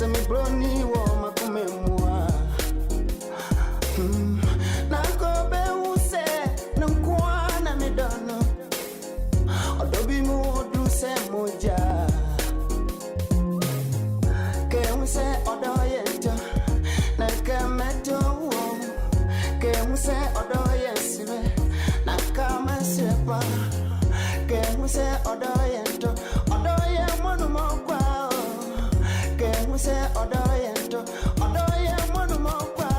semi brony wo makumemwa na ko be use na kwana me dono odobi mu du se moja ke use odoyento na kameto ke use odoyesire na kamasepa ke use odoyento odoye monu mokwa ke use odoyento odoye monu mokwa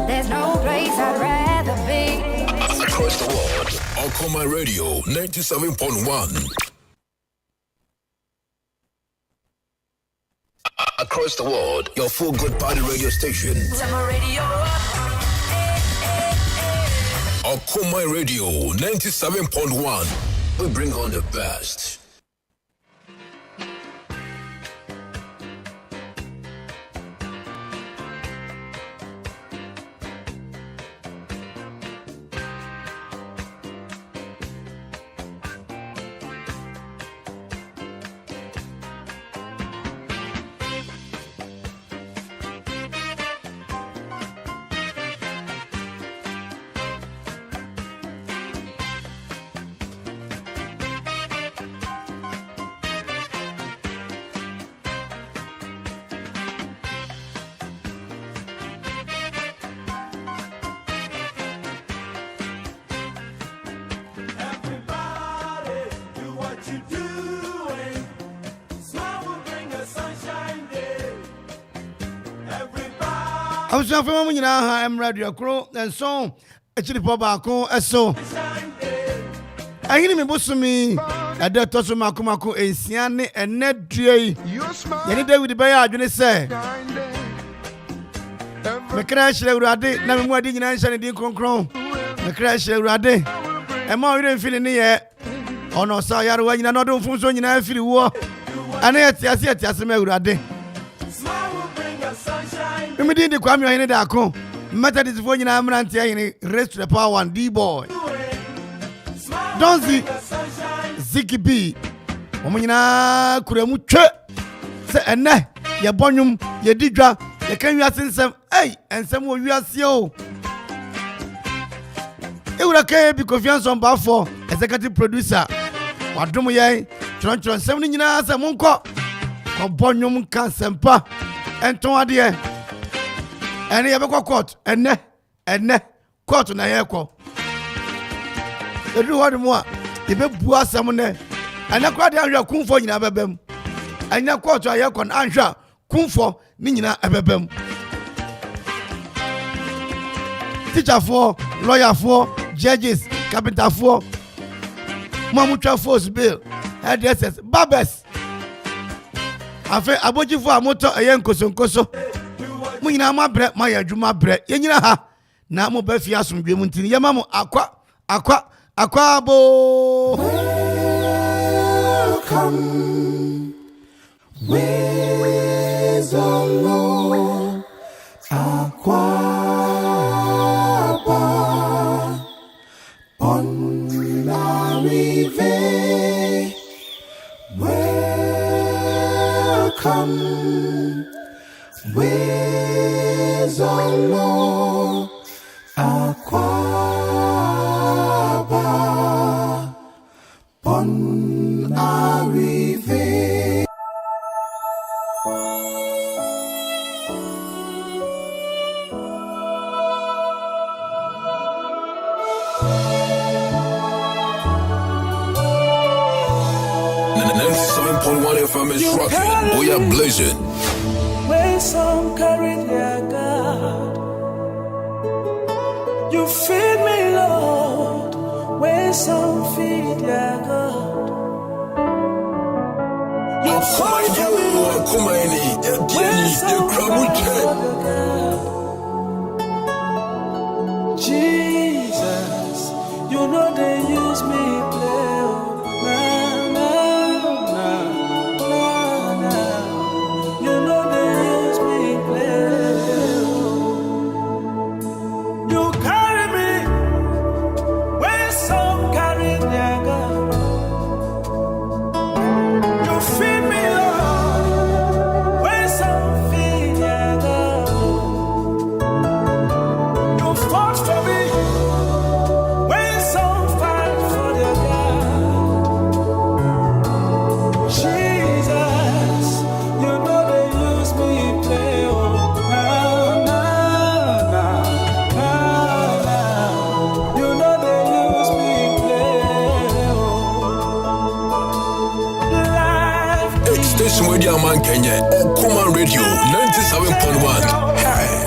There's no place I'd rather be. Across the world, Okoman Radio 97.1. Across the world, your full good party radio station. Summer radio. Okoman Radio 97.1. We bring on the best. I was from I'm Radio Crow and so actually Pabako so I hear me Busumi at the Tosuma Kumako a Siani and Ned Tree. Any day with the Bayard, you say. The crash Rade, never more digging and didn't concron. The crash Rade, and more than feeling the air. Oh no, Sayar, when you're not doing Funson, you feel war. And yet, yes, Rade. We did the Kwame Ohene Darko. Method is for you now, I'm in rest to the power one D-boy. Don't see Ziki B. Omina Kuremuche. Say, and ne, ya bonum, ya digra, ya can you ask some, hey, and some of you are so. It would occur because you're some for executive producer. What do we say? Tron 70 years a monk. Bonum can semper and Toadia. And you have a court, and ne, court na yako. You do what more. You be poor someone there. And I quite have your kumfo in Ababem. And your court are yakon answer kumfo nina Ababem. Teacher for, lawyer for, judges, carpenter for, Mamutra force bill, hairdressers, barbers. I feel about you for a motor a young koso. Muna ma bre ma ya dwuma bre yenyina ha na mo ba fi asomdwe mu ntini ye ma mo akwa bo welcome with the Lord Akwaaba on la rive welcome with the Lord Akwaaba on arrive. FM is rocking. We are blazing. Where some carry their God, you feed me, Lord. Where some feed their God, you fight for me. Where some Jesus, you know they use me play. You know they use me play. Okoman Kenya, Okoman Radio 97.1. Hey.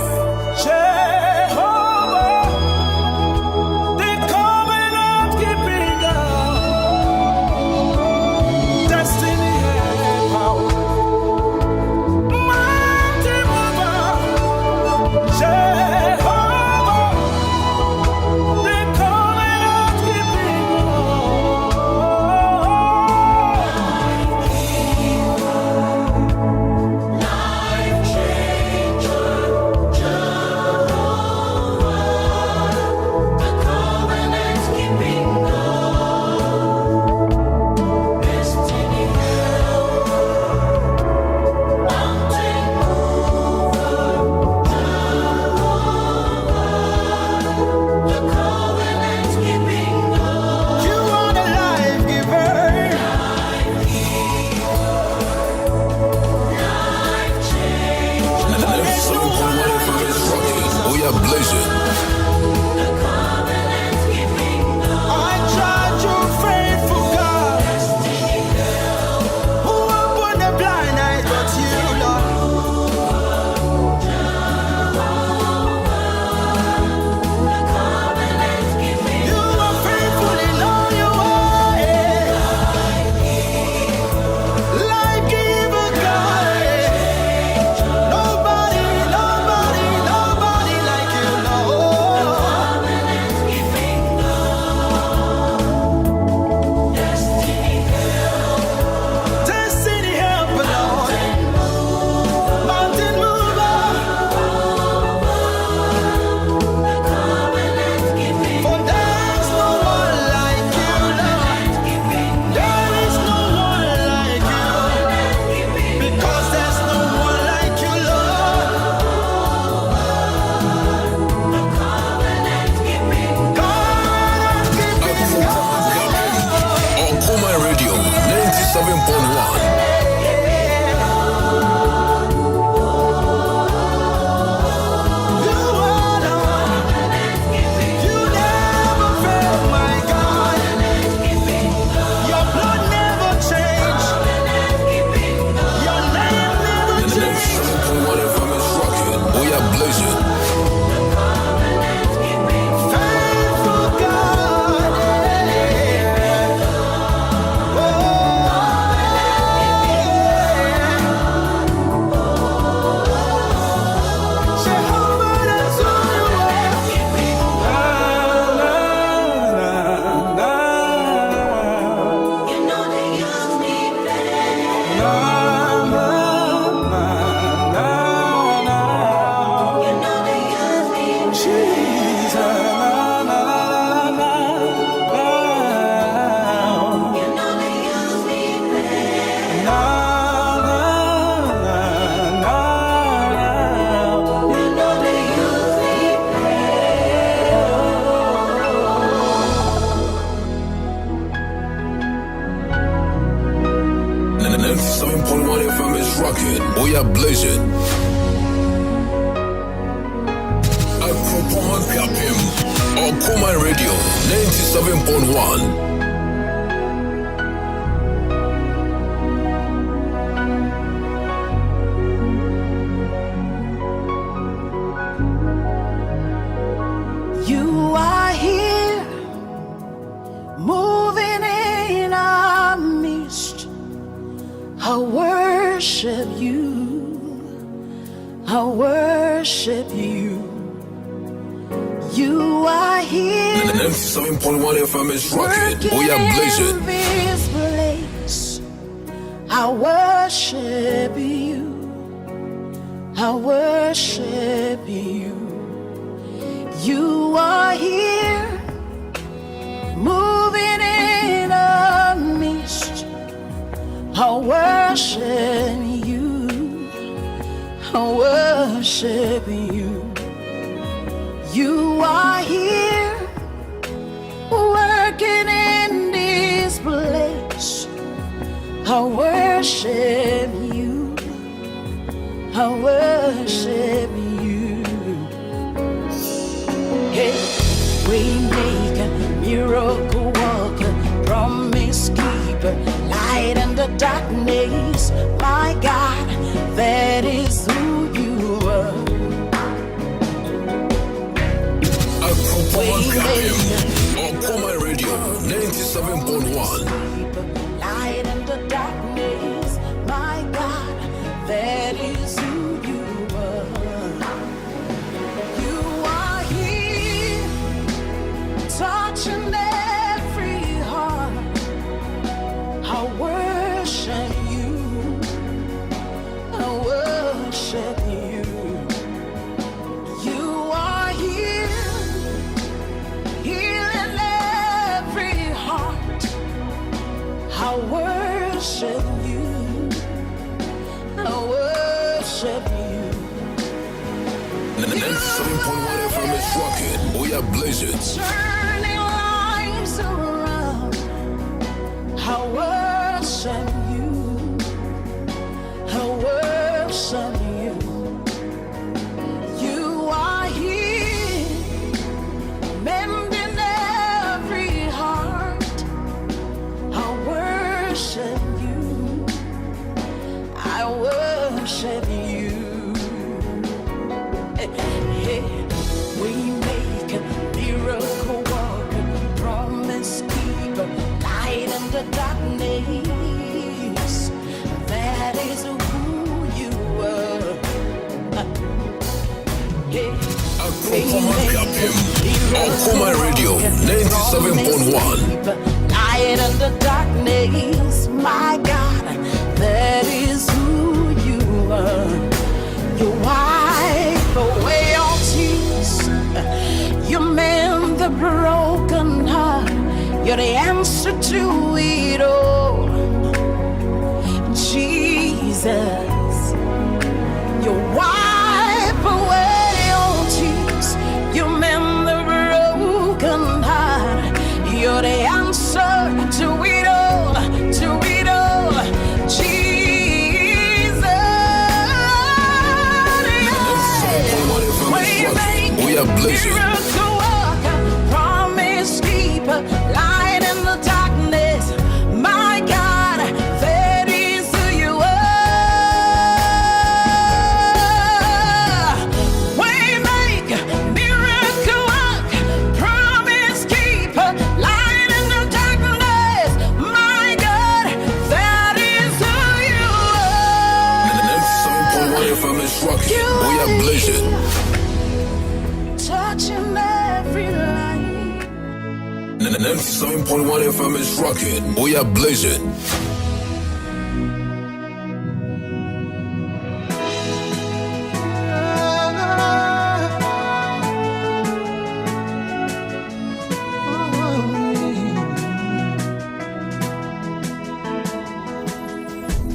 Okoman Radio 97.1. You are here, moving in our midst. I worship you. I worship you. You are here. 97.1 FM is rocking. We are blazing. This place. I worship you. I worship you. You are here, moving in our midst. I worship you. I worship you. You are here, working in this place. I worship you. I worship you. Hey, Waymaker, miracle worker, promise keeper, light in the darkness. My God, that is who you are. You are here, touching every heart. I worship you. I worship you. You are here, healing every heart. I worship you. I worship you. 97.1 FM is rocking. We are blazing. Turning lives around. I worship you. I worship you. You are here, mending every heart. I worship you. I worship you. Hey, we make a miracle worker, promise keeper, light in the darkness. That is who you are. Hey, Okoman Akwaaba. Okoman Radio 97.1. light in the darkness, my God, that is who you are. You wipe away all tears, you mend the broken heart. You're the answer to it all, Jesus. You wipe away all tears, you mend the broken heart. You're the answer to it all, to it all, Jesus. We are blazing. Miracle worker, promise keeper, light in the darkness. My God, that is who you are. Waymaker, miracle worker, promise keeper, light in the darkness. My God, that is who you are. 97.1 FM is rocking. We are blazing. Touching every line. 97.1 FM is rocking. We are blazing.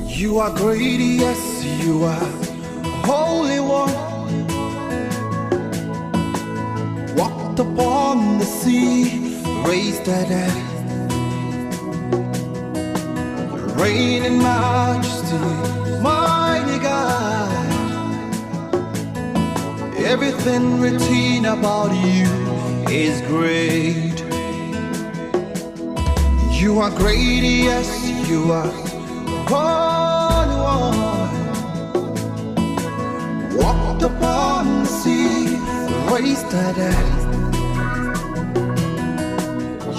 You are great, yes, you are Holy One. Walked upon the sea, raised the dead. Reign in majesty, mighty God. Everything written about you is great. You are great, yes, you are Holy One. Walked upon the sea, raised the dead.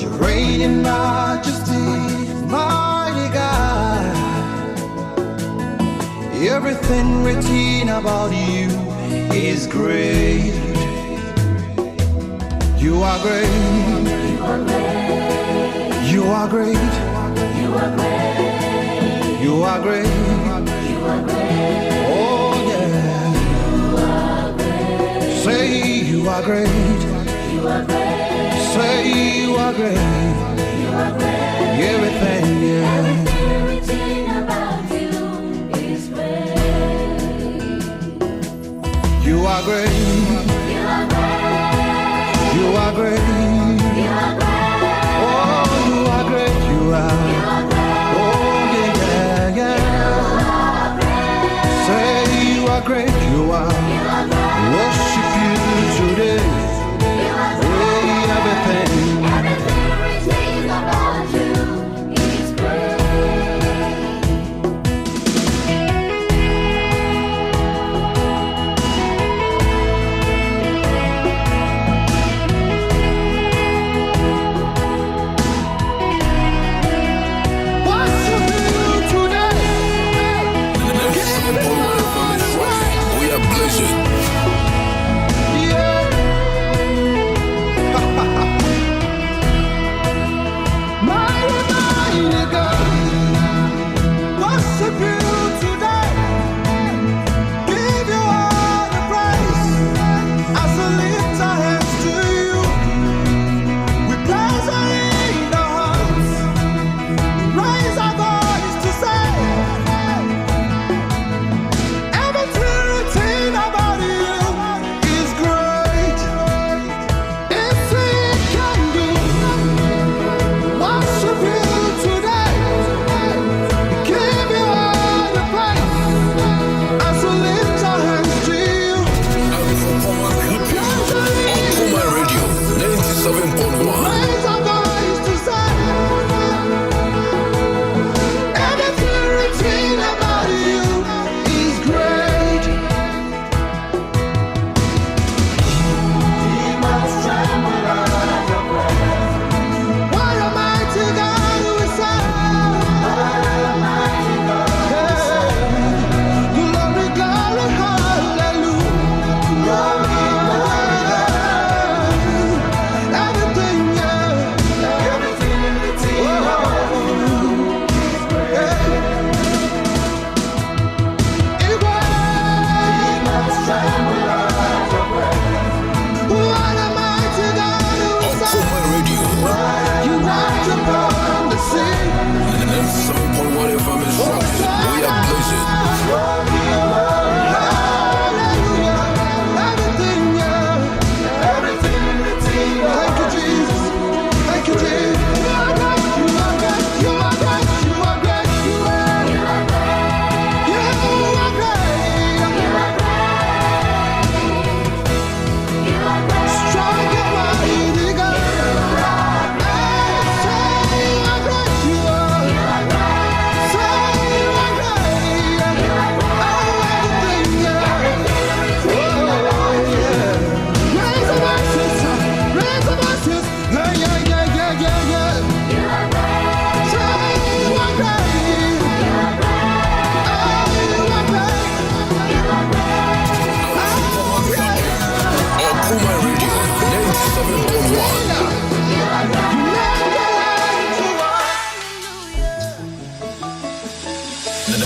You reign in majesty, mighty God. Everything written about you is great. You are great. You are great. You are great. You are great. You are great. Oh yeah. You are great. Say you are great. You are great. Say you are great. You are great. Everything, yeah. Everything about you is great. You are great. You are great. You are great. You are great. Oh, you are great. You are. You are great. Oh yeah, yeah, yeah. Say you are great. You are. You are great. Worship you today. You are Hey, everything. Everything about you is great. Worship you today.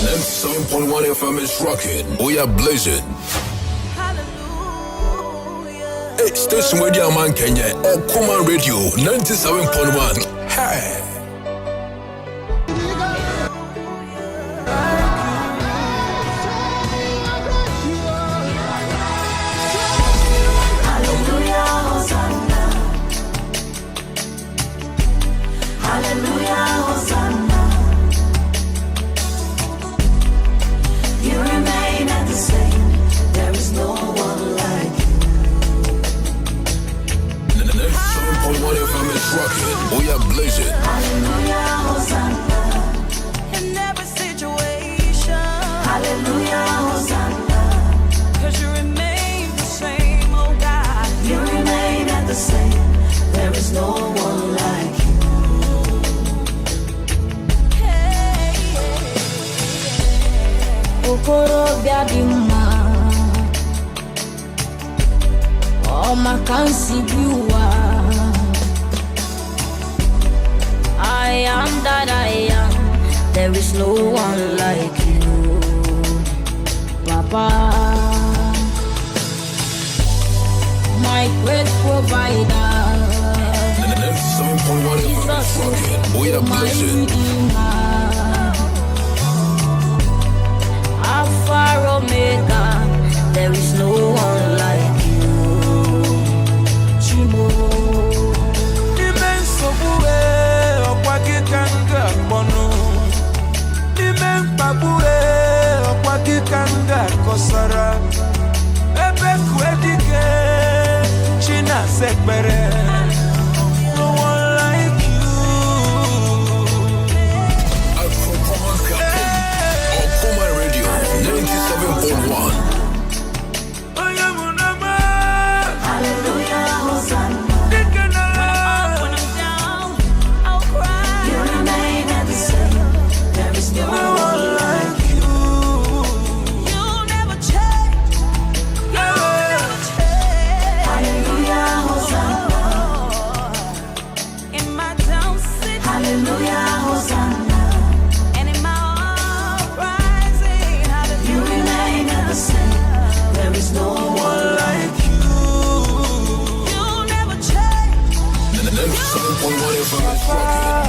97.1 FM is rocking. We are blazing. Hey, station radio man Kenya. Okoman Radio 97.1. Hey. We are blazing. Hallelujah, Hosanna. In every situation. Hallelujah, Hosanna. 'Cause you remain the same, oh God. You remain at the same. There is no one like you. Hey, Okoro biadima. Oh, my can't you are. I am that I am. There is no one like you, Papa. My great provider. 97.1 FM is rocking. We are blazing. Alpha Omega. There is no one like you, Chimo. Kanga kosara ebe kwedike china sekbere no one like you. Okoman Radio 97.1. Hallelujah, Hosanna. When I'm down, I'll cry. You remain at the same. There is no one like you.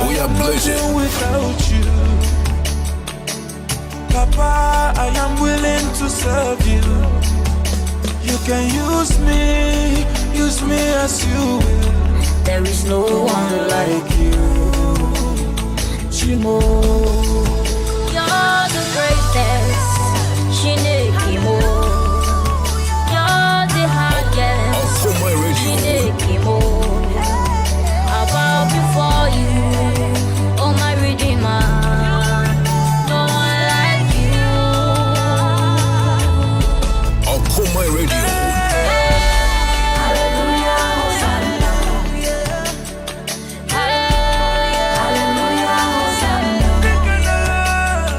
We are blazing. Without you, Papa, I am willing to serve you. You can use me as you will. There is no one like you, Chimo. You're the greatest, Chinekimo. You're the highest, Okoman Radio. Chinekimo. I bow before you, oh my Redeemer. No one like you. Okoman Radio. Hallelujah, Hosanna. Hallelujah, Hosanna.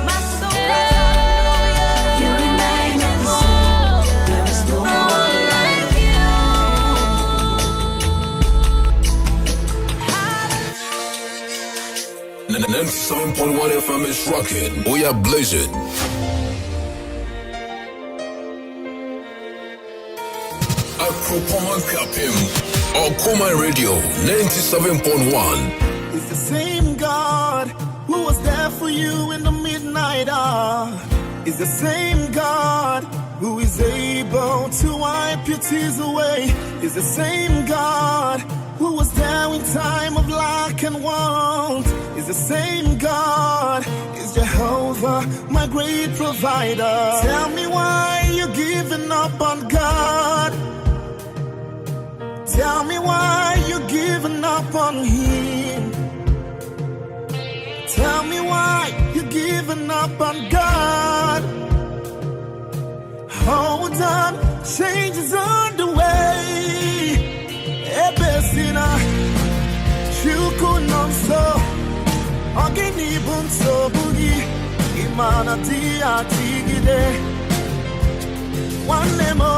My soul, you remain in the same. There is no one like you. 97.1 FM is rocking. We are blazing. Okoman Akwaaba. Okoman Radio 97.1. It's the same God who was there for you in the midnight hour. It's the same God who is able to wipe your tears away. It's the same God who was there in time of lack and want. It's the same God. It's Jehovah, my great provider. Tell me why you're giving up on God. Tell me why you're giving up on Him. Tell me why you're giving up on God. Hold on, change is on the way. Ebesina, Chukunonso, Ogini Bunso Bugi, Imana Tia Tigide, one nemo,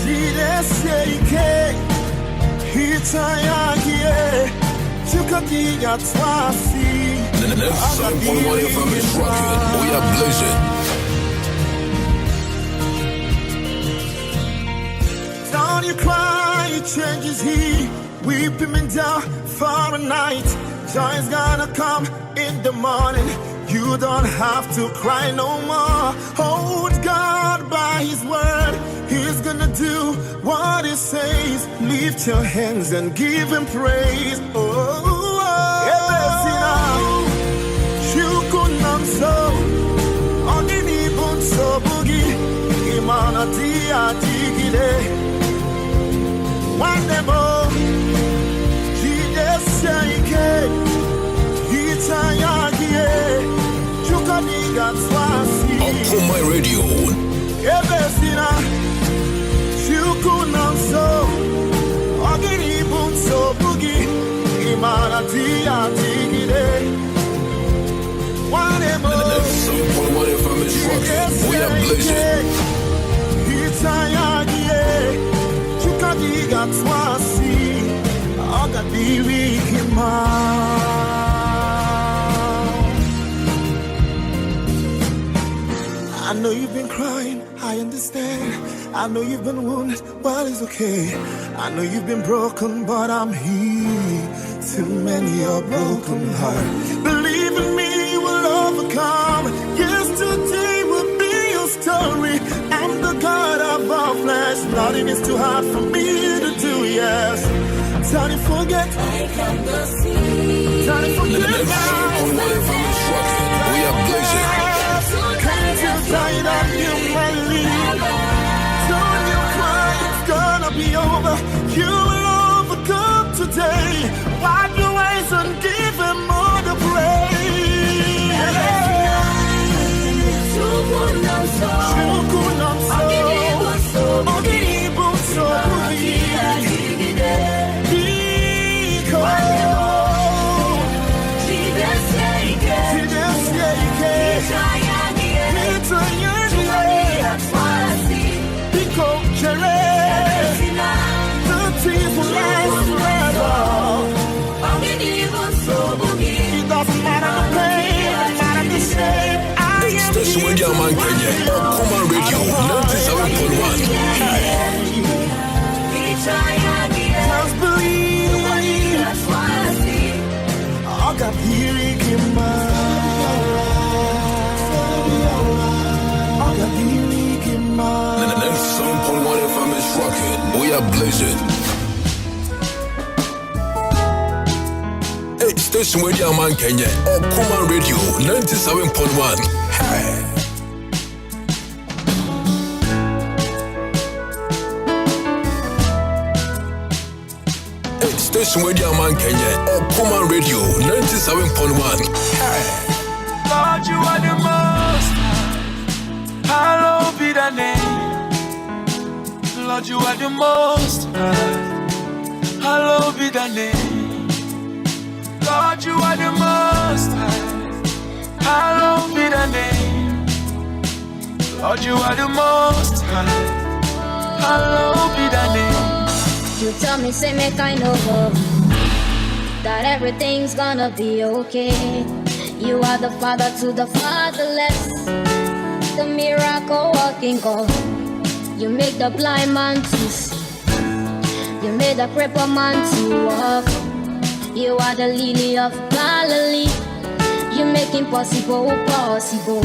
Jide Seike, Hitayagie, Chukadiya Twasi. 97.1 FM is rocking. We are blazing. Don't you cry, change is he. Weep him down for a night. Joy's gonna come in the morning. You don't have to cry no more. Hold God by his word. He's gonna do what he says. Lift your hands and give him praise. Okoman Radio. We are blazing. I know you've been crying, I understand. I know you've been wounded, well, it's okay. I know you've been broken, but I'm here to mend your broken heart. Believe in me, you will overcome. Yesterday will be your story. I'm the God of all flesh. Nothing is too hard for me to do, yes. Don't you forget, I can go see. Don't you forget, we are blazing. Can't you die that you might leave? Don't you cry, it's gonna be over. You will overcome today. Wipe your eyes and give him all the praise. Station with your man Kenya. Okoman Radio 97.1. Just believe. I got healing in my. I got healing in my. 97.1 FM is rocking. We are blazing. Hey, station with your man Kenya. Okoman Radio 97.1. Hey. Station with your man Kenya. Okoman Radio 97.1. Hey. Lord, you are the most high. Hallowed be thy name. Lord, you are the most high. Hallowed be thy name. Lord, you are the most high. Hallowed be thy name. Lord, you are the most high. Hallowed be thy name. You tell me, say me kind of hope that everything's gonna be okay. You are the father to the fatherless, the miracle working God. You make the blind man to see. You made the crippled man to walk. You are the lily of Galilee. You make impossible possible.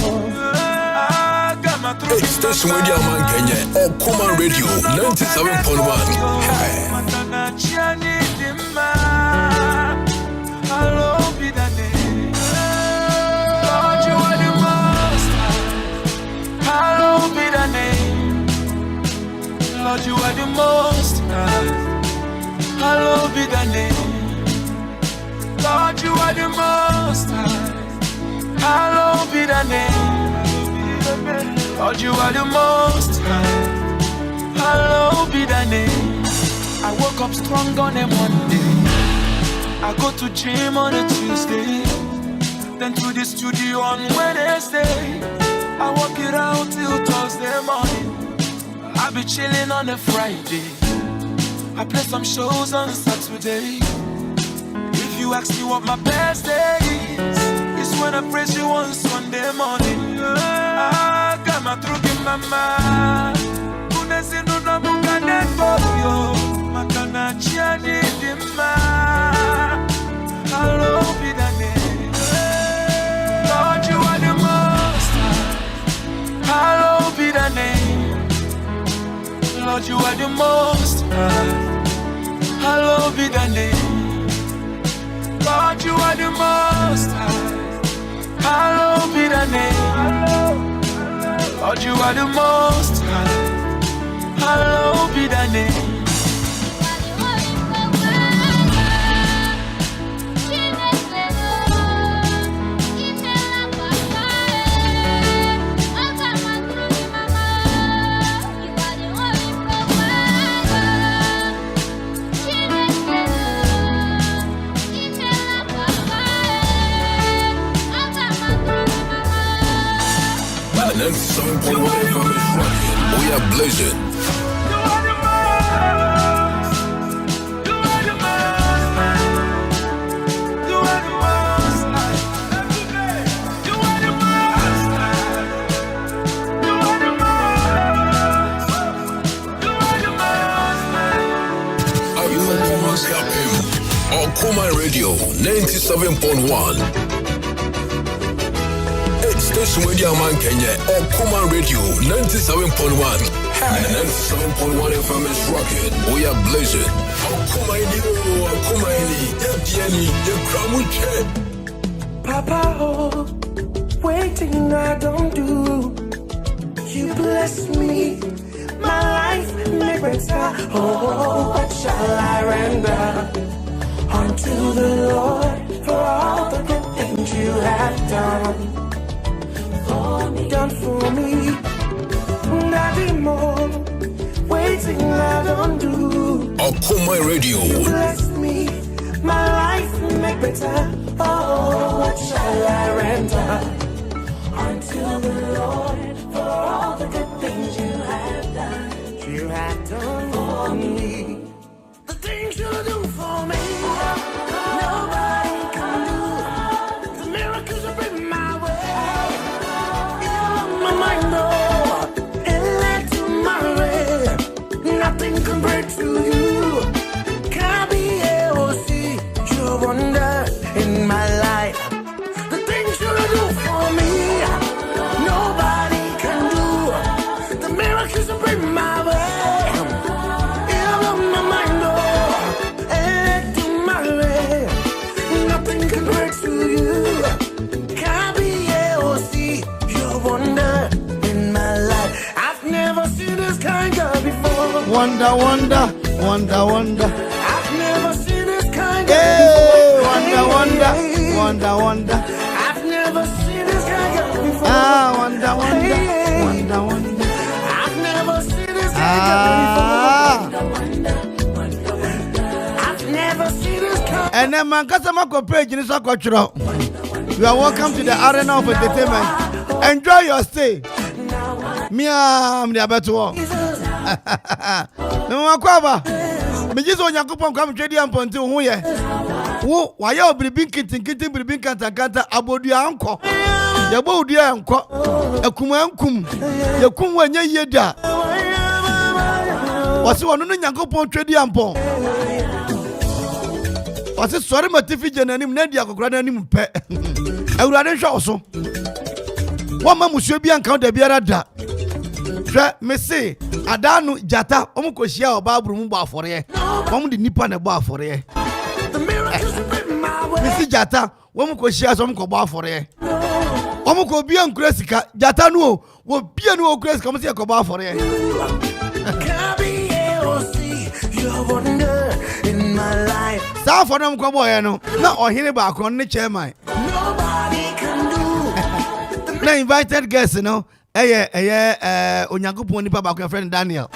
Hey, station with your man Kenya. Okoman Radio 97.1. Hey. Hallowed be thy name. Lord, you are the most high. Hallowed be thy name. Lord, you are the most high. Hallowed be thy name. Lord, you are the most high. Hallowed be thy name. Lord, you are the most high. Hallowed be thy name. I woke up strong on a Monday. I go to gym on a Tuesday. Then to the studio on Wednesday. I work it out till Thursday morning. I be chilling on a Friday. I play some shows on Saturday. If you ask me what my best day is, it's when I praise you on Sunday morning. Ah, got my through in my mind. Kunesi no na mukane boyo. Makana chiani dima. Hello, be the name. Lord, you are the most high. Hello, be the name. Lord, you are the most high. Hello, be the name. Lord, you are the most high. Hello, be the name. Lord, you are the most high. Hello, be the name. And some point we are blazing. You are the most. You are the most. You are the most. You are the most. You are the most. You are the most. Are you almost happy? Okoman Radio 97.1. Station with your man Kenya, Okoman Radio 97.1. And 97.1 FM is rocking. We are blazing. Okoman, Epiani, Papa, oh, waiting I don't do. You bless me, my life make better. Oh, what shall I render unto the Lord for all the good things you have done? Done for me, nothing more. Waiting I don't do. Okoman Radio. Bless me, my life make better. Oh, what shall I render unto the Lord for all the good things you have done? You have done for me. The things you do for me, nobody can do. The miracles have been my way. My mind, no, and led to my way. Nothing compared to you. Can be able to see your wonder in my life. The things you do for me, nobody can do. The miracles that bring my way. Even my mind, no, and led to my way. Nothing compared to you. Can be able to see your wonder. Wonder, wonder, wonder, wonder. I've never seen this kind of before. Wonder, wonder, wonder, wonder. I've never seen this kind of before. Ah, wonder, wonder, wonder, wonder. I've never seen this kind of before. I've never seen this kind. And then man, customer page in this culture. You are welcome to the arena of entertainment. Enjoy your stay. Me, I'm the better. No Akwaaba. Me just want Yakupon come trade and ponte who ye. Who why you bribin kitten bribin kanta abodu anko. Ya bo dia anko. Akuma ankum. Yakum wanya yeda. Wasi wonu no Yakupon trade and pon. Wasi sorry matifi jenanim na dia kokora nanim pe. Awurade hwa so. Wo ma musuo bi anka da biara da. Hwa me say Adanu jata omukoshia obabru mu afore omu di nipa na bo afore misi jata omukoshia so omko bo afore omuko bia nkura sika jata no wo bia no okura sika msi ko bo afore sa for na mko bo ye no na ohene ba akon ne chairman na invited guests no Onyankopon nipa ba ko friend Daniel.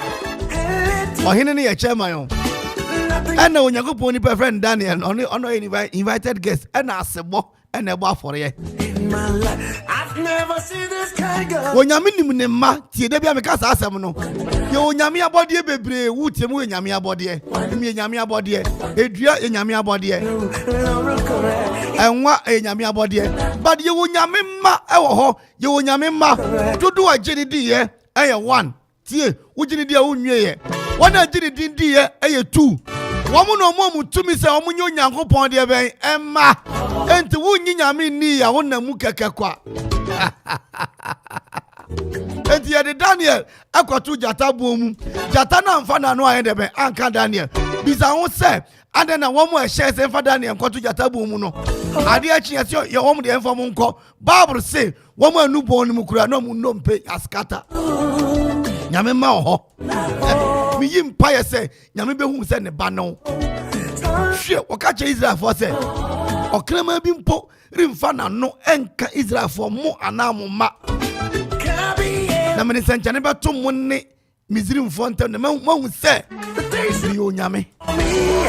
Ohene ne ye chairman yo. And Onyankopon nipa friend Daniel ono invited guest and asebo and ebo afore ye. In my life, I've Never see this kind girl. Onyame nim ne ma tie da bia me ka sa asem no. Ye onyame abode bebre wutie mu onyame abode. Me onyame abode. Edua onyame abode. Enwa onyame abode. But ye onyame ma ewo ho. Ye onyame ma dodo agye di ye eye 1. Tie wugini di a wunwe ye. Wana agye di di ye eye 2. Womu no mo mutumi se omu nyo Nyankopon de ben emma. Enti wunyi nyame ni ya wona mu keke kwa. Enti ya de Daniel akwatu jata bomu. Jata na mfa na no ayede ben anka Daniel. Bisa ho se ade na womu e share se mfa Daniel kwatu jata bomu no. Ade achi ase ya womu de mfa mu nko. Bible say womu anu bon mu kura no mu nompe askata. Nyame ma ho. Mi yim pa ye se nyame behu se ne ba no. Hwe wakache Israel for se okrema bi mpo rimfa na no enka Israel for mo anamu ma. Na me senchane beto mo ne Misrim for ntem na mahu se bi onyame.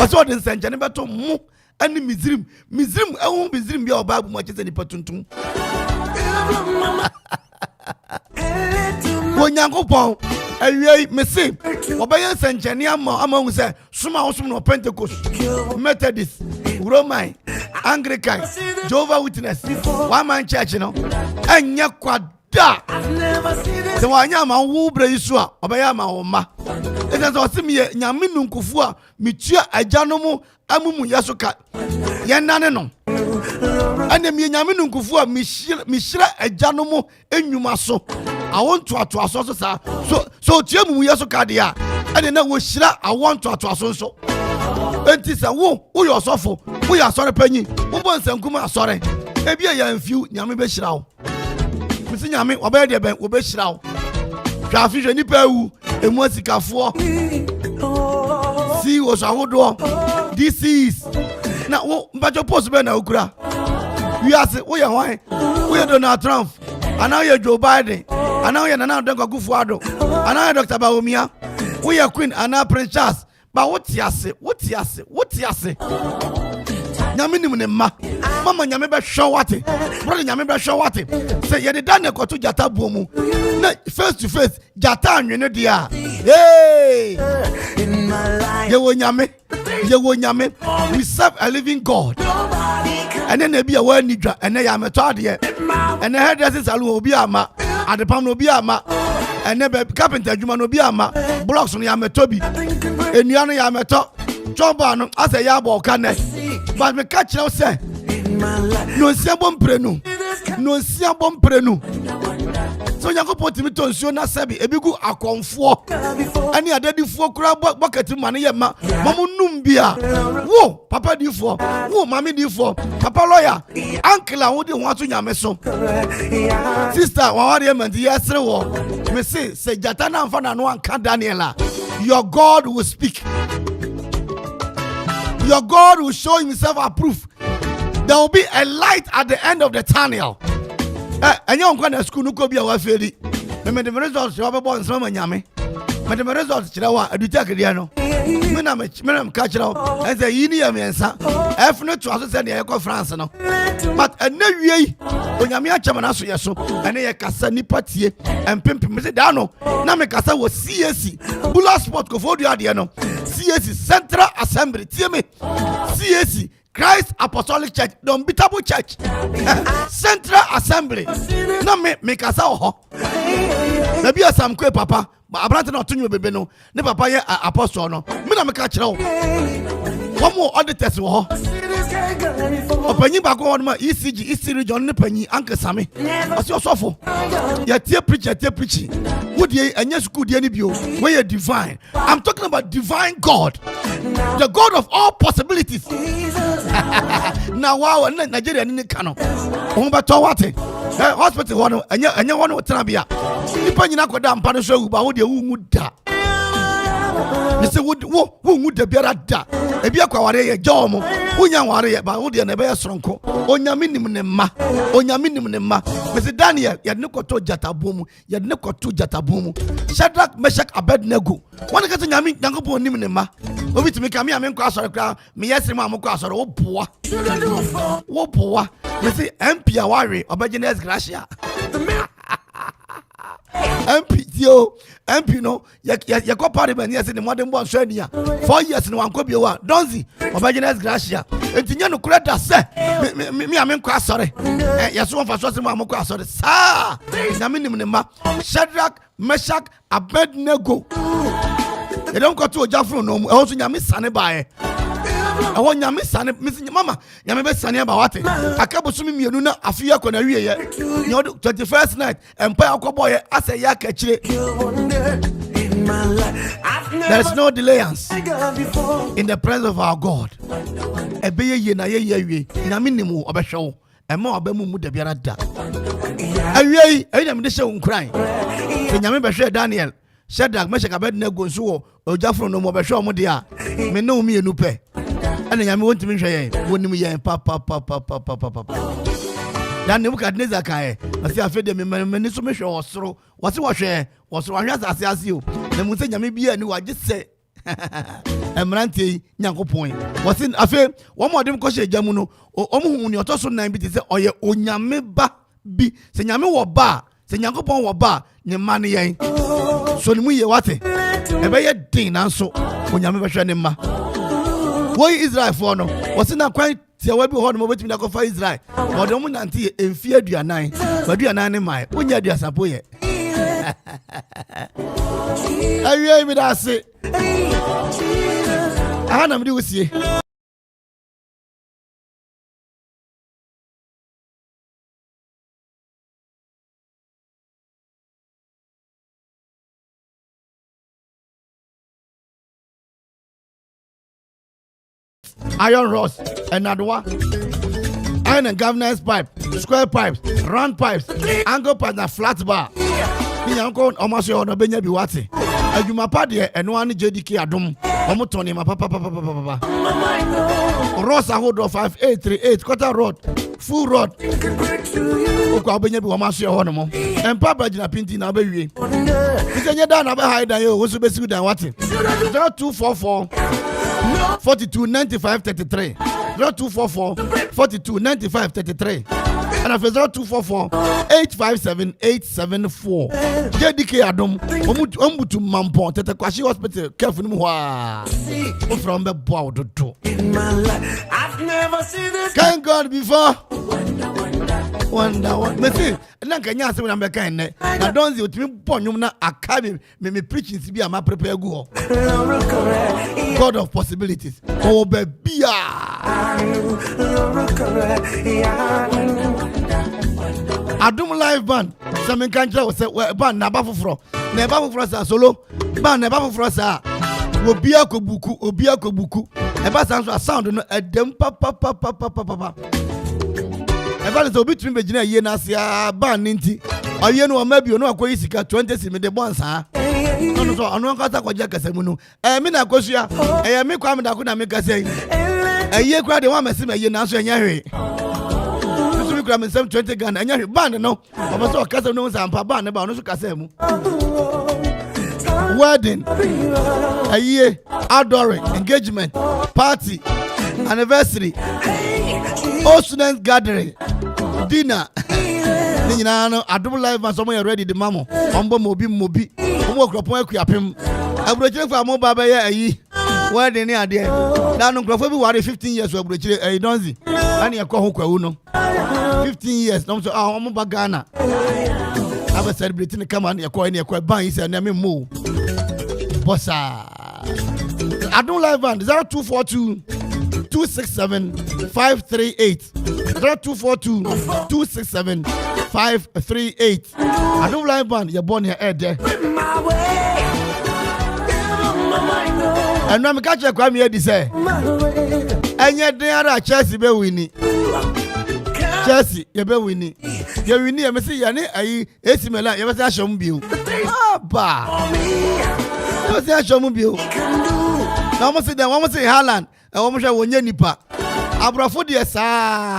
Oso de senchane beto mo ani Misrim ehu Misrim bia obabu mo chese ni patuntum. Onyankopon awie mese obayan senchane amahu se suma osum no Pentecost, Methodist, Roman, Anglican, Jehovah Witness, one man church no enya kwada se wanya ma wo bra yisu a obaya ma wo ma ese so sim ye nyame nunkufu a metua agano mu amumu yesuka ye nane no ane me nyame nunkufu a mihira agano mu enwuma so awon to aso so sa so tie mu yesuka de a ane na wo hira awon to aso so enti sa wo yo sofo wo ya sore panyi wo bon sankuma asore ebia ya mfiu nyame be hira wo misi nyame obaye de ben wo be hira wo twa fi hwe nipa wu emu asikafo si wo sawodo this is na wo mbajo post be na okura wi ase wo ya hwan wo ya Donald Trump ana ya Joe Biden ana ya Nana Adongo Akufo-Addo ana ya Dr. Bawumia wo ya Queen ana Prince Charles ba wo ti ase nyame nim ne ma mama nyame be hwe wate brother nyame be hwe wate say ye de Daniel koto jata bomu na face to face jata anwene dia hey In my life. ye wo nyame we serve a living God and then be a well nidra and ya meto ade and the hairdressing salon obi ama adepam no obi ama and the carpenter adwuma no obi ama blocks no ya meto bi enua no ya meto job no asa ya ba okane but me catch you say no siabom prenu so Nyankopon timi to nsuo na sabi ebigu akonfo ani adadifuo kura bucket ma ne yema mamunum bia wo papa difo wo mami difo papa lawyer uncle a wo de ho ato nyame so sister wa ware menti yesre wo me say jata na mfa na no anka Daniela your God will speak. Your God will show himself approved. There will be a light at the end of the tunnel. And you can't school no be a waferi. Me the results you have born some nyame. Me the results chirawa eduta kediano. Me na catch now and say yini ya mensa. F no to aso say na yeko France no. But anawie onyame achama na so yeso. Ene ye kasa nipa tie empempem me say da no. Na me kasa wo CAC. Bula sport ko fodu ade no. CAC Central Assembly tie me. CAC Christ Apostolic Church, the unbeatable church, Central Assembly. Na me kasa ho. Maybe asam kwe papa, but abrante na tunyo bebe no. Ne papa ye apostle no. Me na me ka kire wo. One more auditors wo ho. Opanyi ba ko ma ECG, EC region ne panyi anke same. Osi osofo. Ya tie preach. Wo die anya school die ne bio. We are divine. I'm talking about divine God. The God of all possibilities. Now wow, Nigeria ni kano. O ba to wate. Hospital one anya one tena bia. Nipa nyina koda mpa no so wu ba wo de wu mu da. Ni se wo mu da biara da. Ebi akwa ware ye jomo. Unya ware ye ba wo de na be soronko. Onyame nim ne ma. Mr. Daniel ya ne koto jatabomu. Shadrach, Meshach, Abednego. One ka nyame Nyankopon nim ne ma. Obi timi ka me amenkọ asọrọ kra me yesiri ma amukọ asọrọ wo boa Me say MP a worry obejenes gracia. MP no ya ko parliament yes the modern born so ania 4 years no anko bi wa donzi obejenes gracia entinya no kura da se me amenko asore yeso won fa so se mo amko asore sa na me nim ne ma Shadrach Meshach Abednego they don't go to ojafro no e ho so nyame sane baaye I want nyame sane misi mama nyame be sane ba wate akaboso mi mienu na afia ko na wie ye 21st night empire akobo ye ase ya ka kire. There is no delayance in the presence of our God. Ebeye ye na ye wie nyame nimu obehwe ema obamu mu da biara da awie ayi na me de hye unkran se nyame behwe Daniel Shadrach Meshach Abednego nso wo ojafro no mo behwe omo de a me no mi enu pe ana nyame wonti mi hwe ye wonim ye pa dan Nebukadnezar kae asi afede me ni so me hwe osoro wose wo hwe osoro ahwe asase o na mu se nyame bia ni wage se emrantie nyankopon wose afe wo mo dem ko hye jamu no omo ni otoso nan bi te se oye onyame ba bi se nyame wo ba se nyankopon wo ba ne ma ne yen so ni mu ye wate ebe ye din nanso onyame behwe ne ma wo Israel for no wose na kwan tie wa bi ho no betimi na ko fa Israel wo de mu nante emfi aduanan aduanan ne mai onya aduasapo ye awie mi da se ana mi di wosie iron rods and adwa iron and governance pipe square pipes round pipes angle pipes and flat bar ni yanko almost your no benya bi wate adwuma pa de eno an JDK adom omo toni ma papa rods hold of 5838 quarter rod full rod okwa benya bi almost your no mo en papa gina pinti na ba wie bisenya da na ba hide dan yo wo so besi dan wate 0244 42 95 33 0244 42 95 33 and after 0244 857 874 JDK Adom ombutu mampo tete kwashi hospital careful mu hwa from the bow do in my life I've never seen this thank God before wonder me see na kanya se na be kan ne na donzi otimi bonyum na akabe me preaching si bia ma prepare go God of possibilities oh bia Adum live band some kan tell say band na ba foforo sa solo band na ba foforo sa obi akobuku e ba sound no edem pa Eba so bitimi begina ye na sia ban nti oye no ma bio no akoyi sika 20 sim de bonsa no so anu nkata kwaja kasemu no me na kosua me kwa me da ko na me kase ye kwa de wa mesi me ye na so enya hwe so me kwa me 20 Ghana enya hwe ban no oba so kase no sampa ban ne ba no so kase mu wedding outdooring engagement party anniversary all students gathering dinner ni nyina no Adum live and some ready the mamo ombo mobi omo kropon akuapem aburochire fa mo baba ye ayi wedding ni ade da no krofo bi ware 15 years aburochire ayi donzi ani ekọ ho kwawu no 15 years no so omo ba Ghana aba celebrating come on ekọ ban yi se na me mo bossa Adum live and 0242 267 538 0242 267 538 Adum live band you born here there and now me catch you kwa me here say enye den ara Chelsea be wini Chelsea ye be wini ye wini ye me say ya ne ayi AC Milan ye be say ashom bio aba ye say ashom bio na mo say dem mo say Haaland e wo mo hwe wonye nipa abrafo de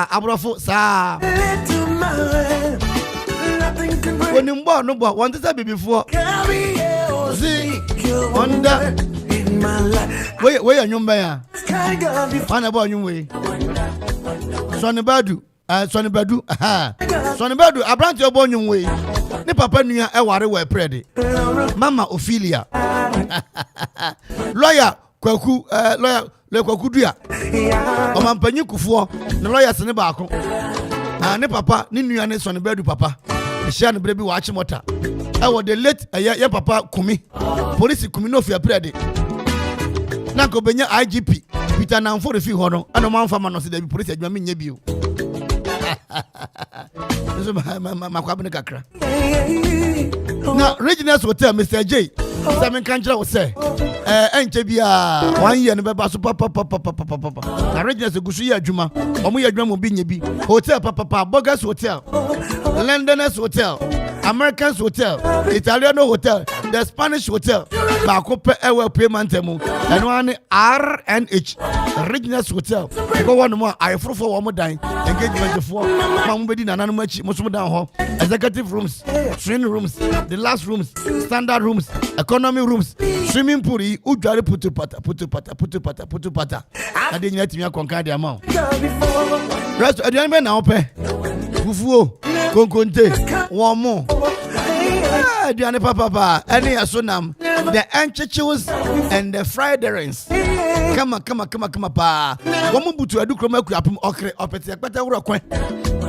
abrafo saa onimbo no bo won tese bibifo wonder in my life we anyumba ya wana bo anyum we Sonny Badu Sonny Bedu. Sonny Bedu, Abranti Obonyum way. Ne papa nua e ware we prede. Mama Ophelia. Lawyer Kwaku lawyer Le Kwaku Dua. Omampanyi Kufuo, ne lawyer se ne baako. Ne papa ne nua ne Sonny Bedu papa. Share no brebi wa achimota. I was the late ya papa Kumi. Police Kumi no fear prede. Na ko benya IGP Peter Namfo refi ho no. Ano man fa ma no se da bi police adwuma me nya bio. So Akwaaba ne kakra. Na Reginald Hotel Mr. J. Samen kanjra wo say enche bia 1 year no beba so papa. Na Reginald gusu ya adwuma. Omo ya adwuma mo bi nya bi. Hotel papa Bogus Hotel. Londoners Hotel. Americans Hotel, Italiano Hotel, the Spanish Hotel, Bakope Ewe Payment Temu, and one RNH, Reginald Hotel. Go one more, I for one more dine, engagement for Mamudi and Anamachi, Musmudan Hall, executive rooms, training rooms, the last rooms, standard rooms, economy rooms, swimming pool, Ujari putu pata. I didn't let me conquer the amount. Rest at the end now, Fufuo, Konkonte, one more. Diane Papa, any asonam, the anchovies and the fried herrings. Come on, pa. Woman butu adu kroma ku apum okre opete akpata wuro kwen.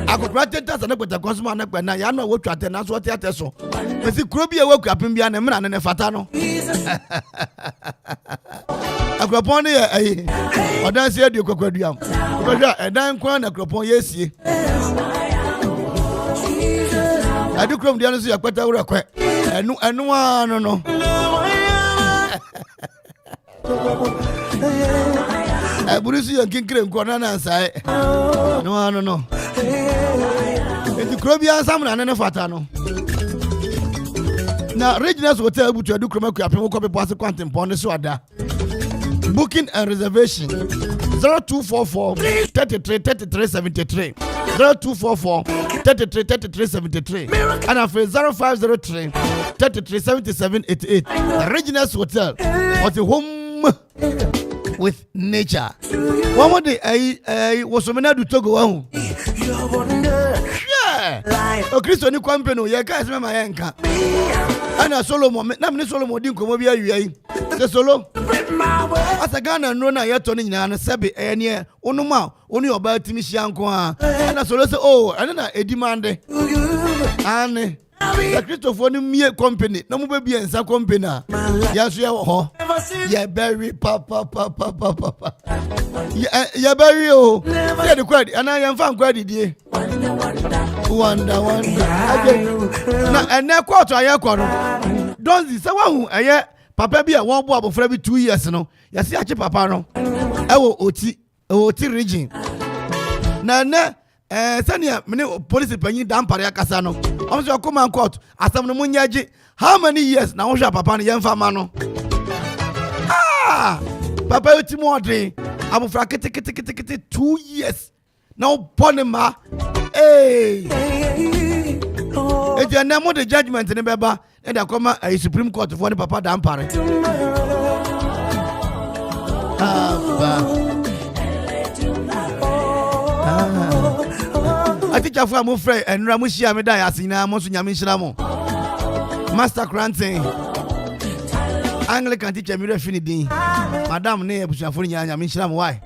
Akopra tata na kwata konsuma na kwen na ya na wo twate na so ate so. Mesi kuro bi e wo ku apum bia na mra ne fata no. Akropon ne ayi. Odan se adu kokwaduam. Kokwa edan kwan na akropon yesie. Adu krom dia no so yakpata wuro kwen. Enu no. Burisi yankin kren ko na ansai. No. Eti krobia sam na ne fata no. Na Reginald Hotel butu adu kroma ku apem ko be boase kwantem pon so ada. Booking and reservation 0244 33 0244 33 and after 0503 33 Reginald Hotel was a home with nature. One more day I was so many to Togo. Yeah. O Christo ni kwampe ya ka se ma yanka. Ana Solomon na me Solomon din komo bia wiai. Se solo. Asa Ghana no na yeto ni nyina na sebe ene onuma oni oba timi hia nko a. Ana solo se ana na edimande. Ane. The Christopher ni mie company na mo be bia nsa company a. Ya so ya ho. Ya berry papa. Ya berry o. Ya de kwadi ana ya mfa kwadi die. Wonder. Na ene kwatu ayekọ no. Don't say wahu eye papa bi a won bo abofra bi 2 years no. Ya si ache papa no. Ewo oti region. Na ne sania mene police panyin dampare akasa no. Om se Okoman court asam no munyaje. How many years na won hwa papa no yemfa ma no? Papa oti mo odin abofra kete 2 years. Now ponema if you are the judgment in Beba and I come a Supreme Court for the Papa Dampare. I think I've got friend and Ramushia Medaya Sina Mosunyami Shlamo. Master Cranting Anglican teacher Mira Finidi. Madame Ne Bushafunia Yamislam, why?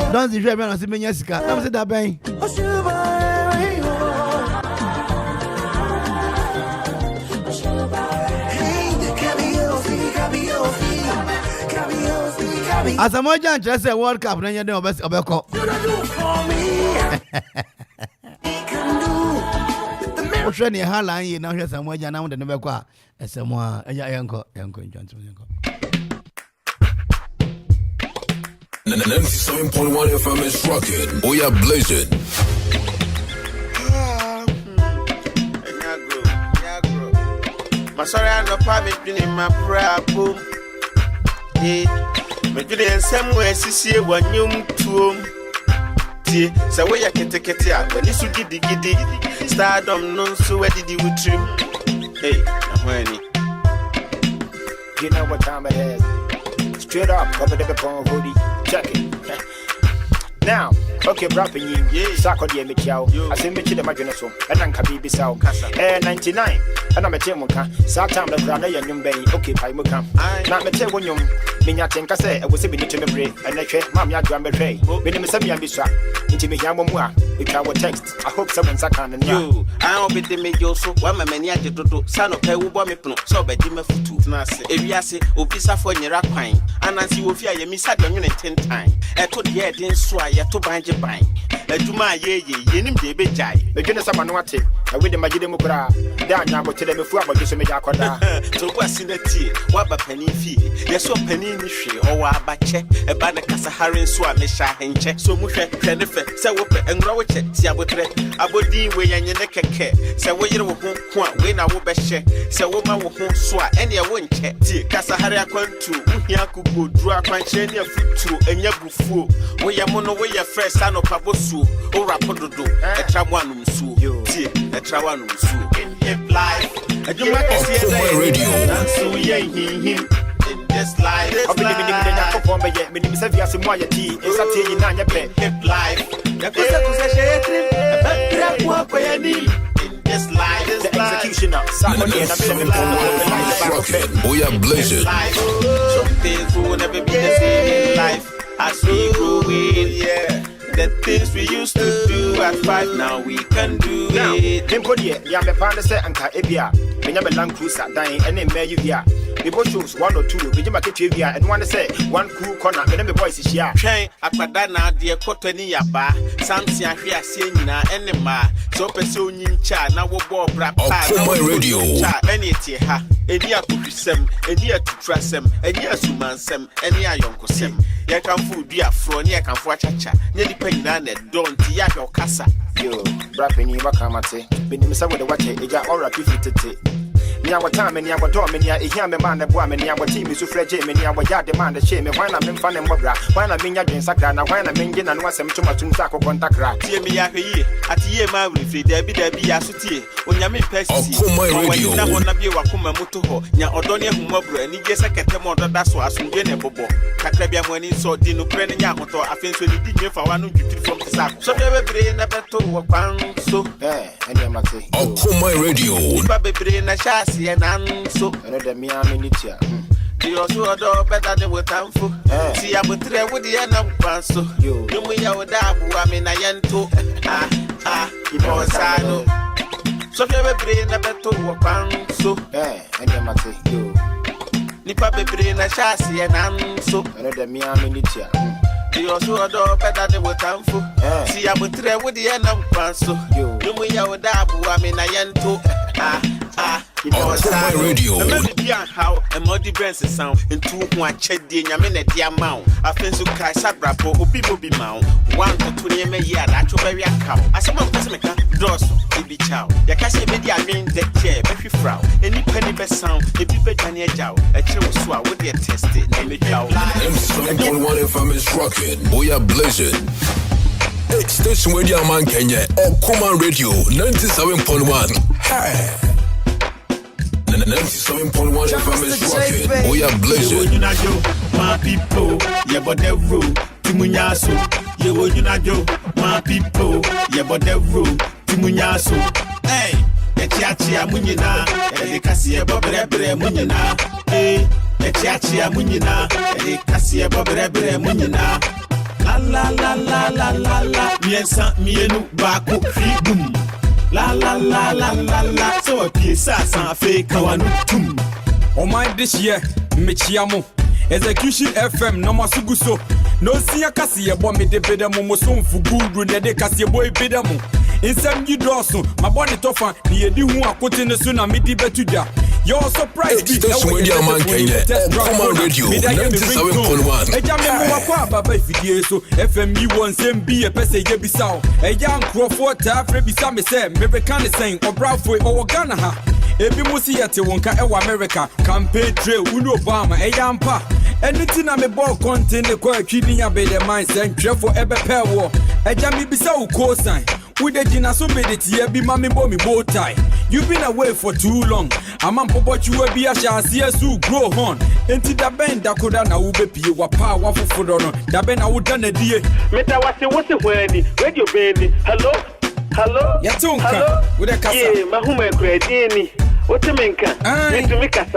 Don't you remember I see me Jessica? I'm saying that bang. As a more young just say World Cup, then you know best of a cop. What's your line? You know, here's some way now the never qua as some more young Johnson. 97.1 FM is rocking. We are blazing. Sorry, I'm not probably in my prayer boom. But you didn't some way see one young tomb. So where you can take it out when you should get the stardom, no, so where did you trim? Hey, I'm You know what time it is. Straight up, cover the phone hoodie. Check it. Now, okay, rapping you, Sako de Michel. I say Mitchell the Majonaso, and then Kabi Sao Casa. 99, and I'm a Temuka. Satam the Grana and Yumbe, okay, Paimuka. Not Metewonium, Minatin Case, I was a minute to the break, and I check Mamma Drambe Ray. When you send me a bisha, into me Yamua, with our text. I hope someone's a can and you. I don't be the major so one man to do, son of Pewu Bomipno, so by Dimmer Futu, Nasi, Eviasi, Opisa for Nirapine, and as you will fear you miss at 10 times. I told the head in Sway. To bind your bind. To my ye, yenim de bejai. The Genesis Manuati, I with the Majidemukra. Down now, but tell them before I just make a corner. To what's in the tea, what a penny fee. Yes, so penny in the tree, or a bache, a banner Casaharin swab, Misha and check. So much Jennifer, Sawope and Roche, Siabotre, Abodi, way and your neck care. Say, where you won't when I will best check. Say, woman won't swat, and you won't check. Casahari, I went to Yaku, draw a quanchenia foot to, and Yabu, where you mono way your first son of Pabosu, or Rapodo, a Trawanum Su, a Trawanum Su. In hip life, a Okoman Radio. And so we ain't him. In this life, I've been living in the Yakopon, but yet, many Savia Simoya tea, is a tea in Nanya Pet. hip life. The person who says, in this life, The executioner, Saturday, and I'm We are blazing. life. Some things will never be the same in life. As we grow in, the things we used to do at 5, now we can do now, it. Tempodia, Yambe Pandase and Kaebia, Benjamin Land Cruiser dying, and then Mayu here. The boat shows 1 or 2, Benjamin Trivia, and one say, one cool corner, and then the voice is here. Train Akwadana, dear Cotoni Yaba, Samsia here, Sina, and Ma, so Pessonin Cha, now what Bob Rap, Okoman Radio. any tia, any a to sem, any a to trust them, any a suman sem, any a young sem. Ya can food be a front, ya can watch a cha, nearly penny, don't tia your casa. Yo, rapping you, Wakamate, Benjamin with the watch, a or a 50. Niawa time and Yawa Dom and Ya man, the woman, and Yawa team is to Fred Jim and Yawa Yard demand the shame. Why not been fun and Mobra? Why not being Yagin Sakra? Why not being and was some too much to Sako contact rat? Dear me, at ye, my free, there be a suti, when Yamin Pessi, Okoman Radio. now want to be Wakuma Moto, Nya Odonia Mobra, and he gets a catamon that's what I soon get a bobo. Catabia when he saw Dino Pren and Yamoto, I think when he did for 150 from the sack. So never brain a better work, so, and Yamate. Okoman Radio. Baby brain a chassis and so. Another Miami. You also do better than with Tamfo. See, I would try with the end of Panso. You may have a dab, I mean, I yento. You know, Sano. So, never brain a better work, so, and Yamate. Nipa brain a chassis and so. Another Miami. You also do better than with Tamfo. See, I would try with the end of Panso. You may have a dab, I mean, I yento. Okoman Radio. How a muddy brands sound into one check the Yamin at the amount. I think so. Kai Sabrapo, Obi Mount, 1 to 20 a year, that's a very cow. As someone Pesmica, Dorso, baby chow. Yakasi media mean that chair, very frown. Any penny best sound, a big Tanya Jow, a chill swab would get tested. Name it out. 7.1 FM is rocking. We are blazing. Hey, station radio man Kenya. Okoman Radio 97.1. Hey. 97.1 FM is rocking. We are blazing. You know, my people, yeah, but the rule, Timunyaso. You know, my people, yeah, but the rule, Timunyaso. Hey, Etiachia Munina, Elikasia Bobre Munina. Hey, Etiachia Munina, Elikasia Bobre Munina. La la la la la la la, miensa mienu bako frigum. La la la la la la, so a piece sans fake kawanutum. Oh my this year, Michiamo, Execution FM, no masuguso. No see a cassia bomb me de bedamo, so for good, de cassia boy bedamo. In some you dosso, my body tougher, near the one put in the tsunami de betuja. You're surprised. Station radio man Kenya. Okoman Radio 97.1. A Jamaican Akwaaba video so FMU one same be a person ye be sound. A young Crawford Tafre be some say, maybe can saying or Browford or Ghana. Ebi musi yate wonka ewa America campaign trail Uno Obama a yampa. Anything I'm a ball content the kwa chini ya be the mind saying for ebe pair war. A Jamie be so co sign. With the Gina so made it here be mammy bommy bow tie. You've been away for too long. A man pop you will be a chance here to grow on. Into the bend that could na ube pie wa power for food on. The bend I would done a dear. Meta what's the when radio baby. Hello? Hello? Yatunka with a casa. Yeah, Mahuma Credini. What the menka? To make us.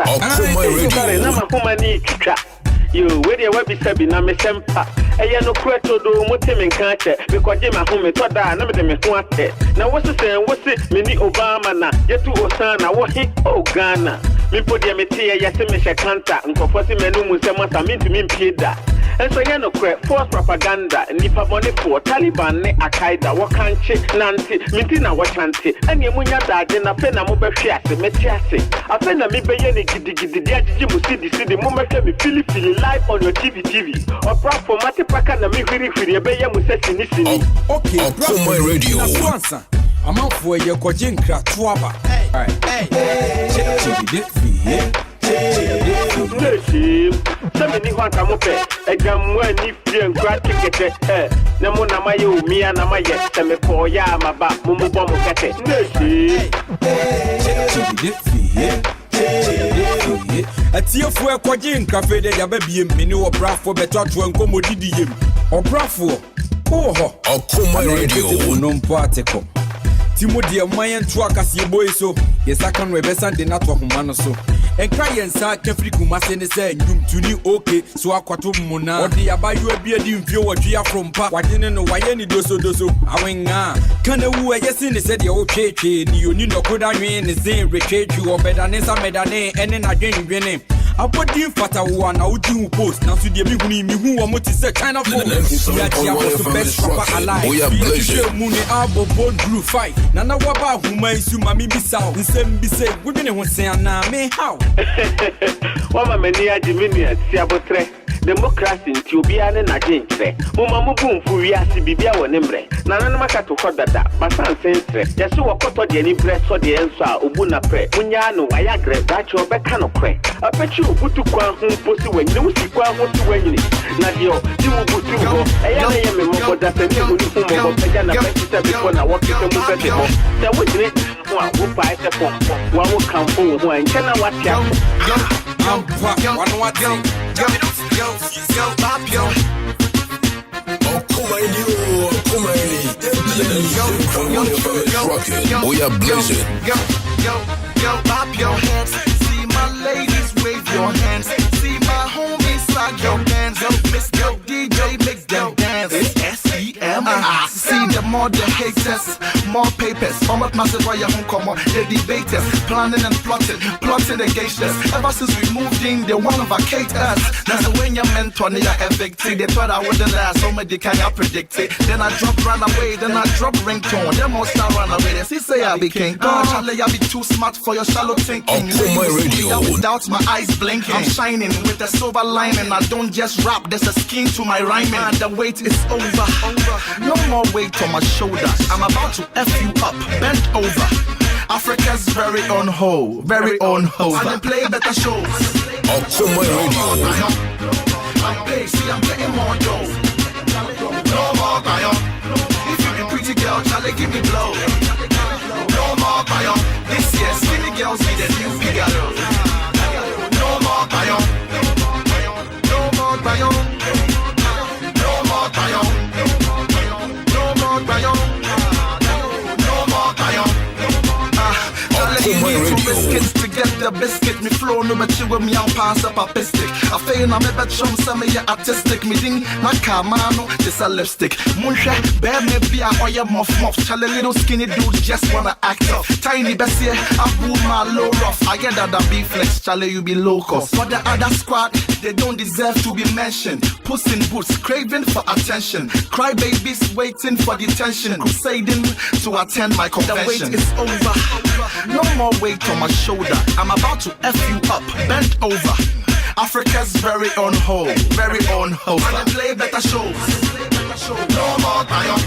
You, where you will be sabi na me sempa. Eya no kweto do mutimi nkanche because je mahume to da na me de me ho ate. Na wo se mini Obama na yetu osana wo hi o Ghana. Me podi me tie ya se me shekanta nkofo se menu mu se mata mintimi mpida. Enso ye no kwe false propaganda nipa bone for Taliban ne Al-Qaeda wo kanche nanti minti na wo chante. Ene munya daade na fe na mo behwe ase meti ase. Afe na me beye ne gidigidi dia jiji mu sidi mo mehwe me fili live on your TV. Or platform Matipaka na mi hiri ebe ya musesi nisini. Okay, Okoman Radio. I'm out for your Kojinkra Twaba. Hey. Somebody want to move a jam when if you and crack it. Namona Mayo, Mia Namaya, Semepoya, Maba, Mumu Bomokate. A tear for a Kojin cafe, the baby, mini or brafo, better to incommodity him. Or brafo. Oh, Okoman Radio. Non particle. Timothy, my and Twakas, your boy, so yes, I can represent the not of Humano so. And cry and say, Kefri Kumasen say, you to new okay, so I quatum mona. Or the abayu a beard in view what you are from Park. What didn't know why any doso. I wing can a woo, yes, in the said the old church, you need no could I mean the same retreat you or better than some medane and then again your name. I put you fata one, I would do post now to the me who are multi set kind of phone. That you was the best proper alive. We are pleasure. Moon Albo Bone Drew 5. Nana Waba who may you mammy be south. The same be said, we didn't say, Anna, me how? Wama menia Jiminia, Siabotre, democracy, Tubian and Agente. Mumma Boom, Furiasi, Bibia or Nembre. Nana Makato Hodada, Masan Sense, Yasu Koto, the any breast for the Ensa, Ubuna Pre, Munyano, Ayagre, Dacho, Becano Pre. I bet you put to Kwan whom pussy when you see Kwan who to win it. Nadio, you will put to go. I am a member that's a new uniform of Pagana Petita before I walk to the movie. There was it one who buys the phone. One will come home and can I watch out? One what go, pop yo. We are blazing. Yo, pop your hands. See my ladies, wave your hands. See my homies, slide your hands. Yo, Mr. DJ, make them dance. It's S-E-M-I. See the more the haters, more papers. How much massive why your home come on? The debaters, planning and plotting against us. Ever since we moved in, they want to vacate us. That's the way your mentor, they are evicted. They thought I wouldn't last, so many can I predict it. Then I drop run away, then I drop ringtone. Them all start run away. They say I be king. God, Charlie, I be too smart for your shallow thinking. Okoman Radio. Without my eyes blinking, I'm shining with a silver lining. I don't just rap, there's a skin to my rhyming. And the wait is over. No more weight on my shoulders. I'm about to F you up, bent over. Africa's very own hoe, very own hoe. I didn't play better shows. Okoman Radio. I'm paid, see I'm getting more dough. No more buy-up. If you be pretty girl, Charlie, give me blow. No more buy-up. This year, skinny girls need a new Figaro. No more buy-up. No more buy-up. No more buy-up. No more buy-up. No more buy-up. Charlie, two biscuits to get the biscuit. Me flow no but you with me, I'll pass up a pistic. I fail now, me bet some artistic. Me ding, my car, mano, this a lipstick. Munsha, bear me be a oil muff. Charlie, little skinny dude just wanna act up. Tiny Bessie, I boom my low rough. I get that be flex, Charlie, you be low cost. For the other squad, they don't deserve to be mentioned. Puss in boots, craving for attention. Cry babies waiting for detention. Crusading to attend my convention. The wait is over. No more weight on my shoulder. I'm about to F you up, bent over. Africa's very own hoe, very own hoe. I play better shows. No more buy-up.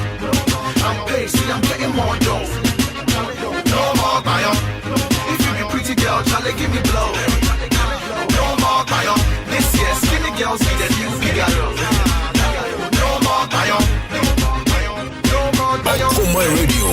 I'm paid, see I'm getting more dough. No more buy-up. If you be pretty girl, Charlie, give me blow. No more buy-up. This year, skinny girls need a new Figaro. No more buy-up. No more buy-up. Okoman Radio.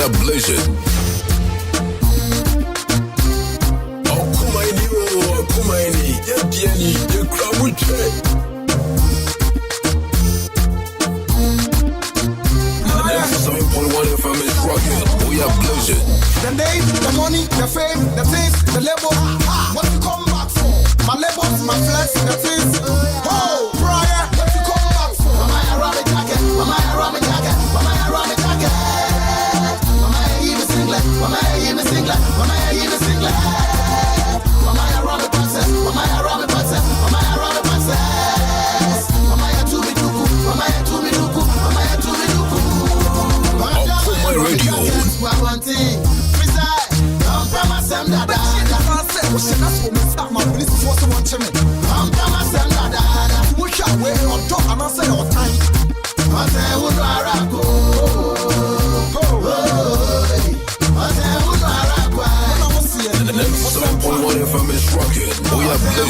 are blazing. Okumaini, Yediani, the Kramuche. 7.1 FM is rocking. We are blazing. The name, the money, the fame, the things, the label. What you come back for? My labels, my flex, the things. Oh, prior, what you come back for? Mama, I run a jacket. Mama, I run a jacket. Mama, I run a jacket. Mama, I even singlet. Mama, I even singlet. Mama, I even singlet. Mama, I run a process. Mama, I run a process. Mama, I run a process. Mama, I do me duku. Mama, I do me duku. Mama, I do me duku. Okoman Radio. One thing, preside. I'm from my son, dada. That's what we start my police force to watch me. I'm from my son, dada. Wish I were on top and I say all time. I say, would I go? I say, would I go? 7.1 FM is rocking. We are blazing.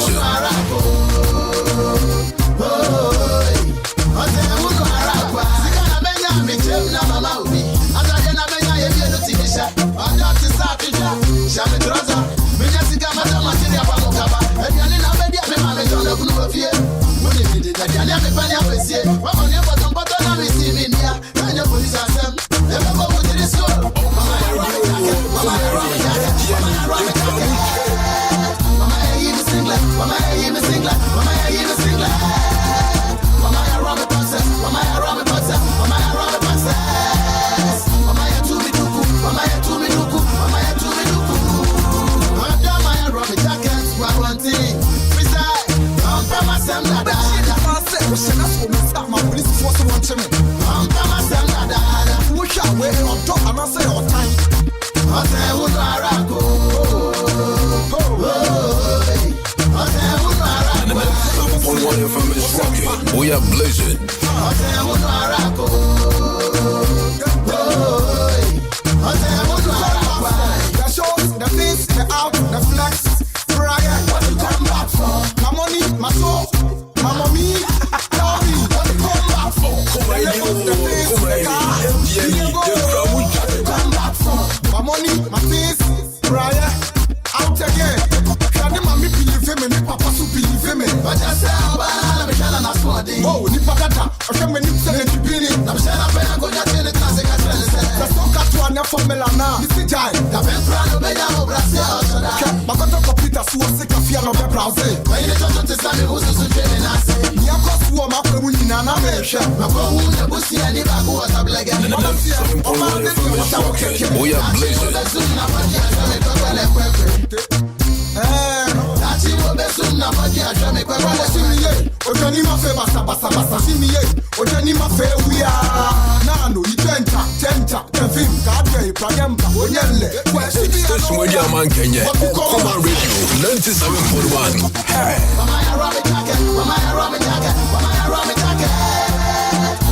We are blazing. The shows, the things, the out, the flex. Brian, what you come back for? My money, my soul, my mommy, tell me what you come back for? The levels, the things, the car, what you come back for? My money, my things, Brian, out again. Can mommy believe me? Papa su believe me? But just say, oh, ni patata, okay, when you say you been in, I'm saying I'm going to tell the classic as well. The soccer to an formula now, Mr. Jai, the Ventrano Bella Brazil, Makoto Copita, who was sick of fear of the Brazil. When you don't understand who's the training, I say, Yako Swam up with Nana Mesha, Mako, the Bussy, and Ibago was a black and we are blazing. Ojani ma fe basa basa basa simiye. Ojani ma fe we are. Nano itenta film kadwe pragemba onyelle. Station where your man Kenya. Okoman Radio 97.1. Hey. Mama ya rami jacket. Mama ya rami jacket. Mama ya rami jacket.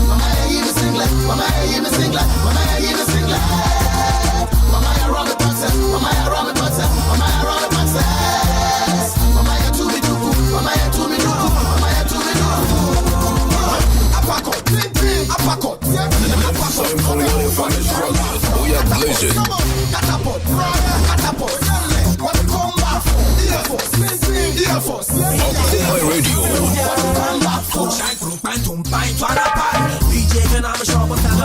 Mama ya even singlet. Mama ya even singlet. Mama ya even singlet. Mama ya rami boxer. Mama ya rami boxer. Mama ya rami boxer. Mama ya tu mi duku. Mama ya tu mi duku. Mama ya tu mi duku. Apako. Apako. We are blazing. Catapult. Catapult. What you come back for? Air Force. Okoman Radio. Come back for. DJ can have a shop of time.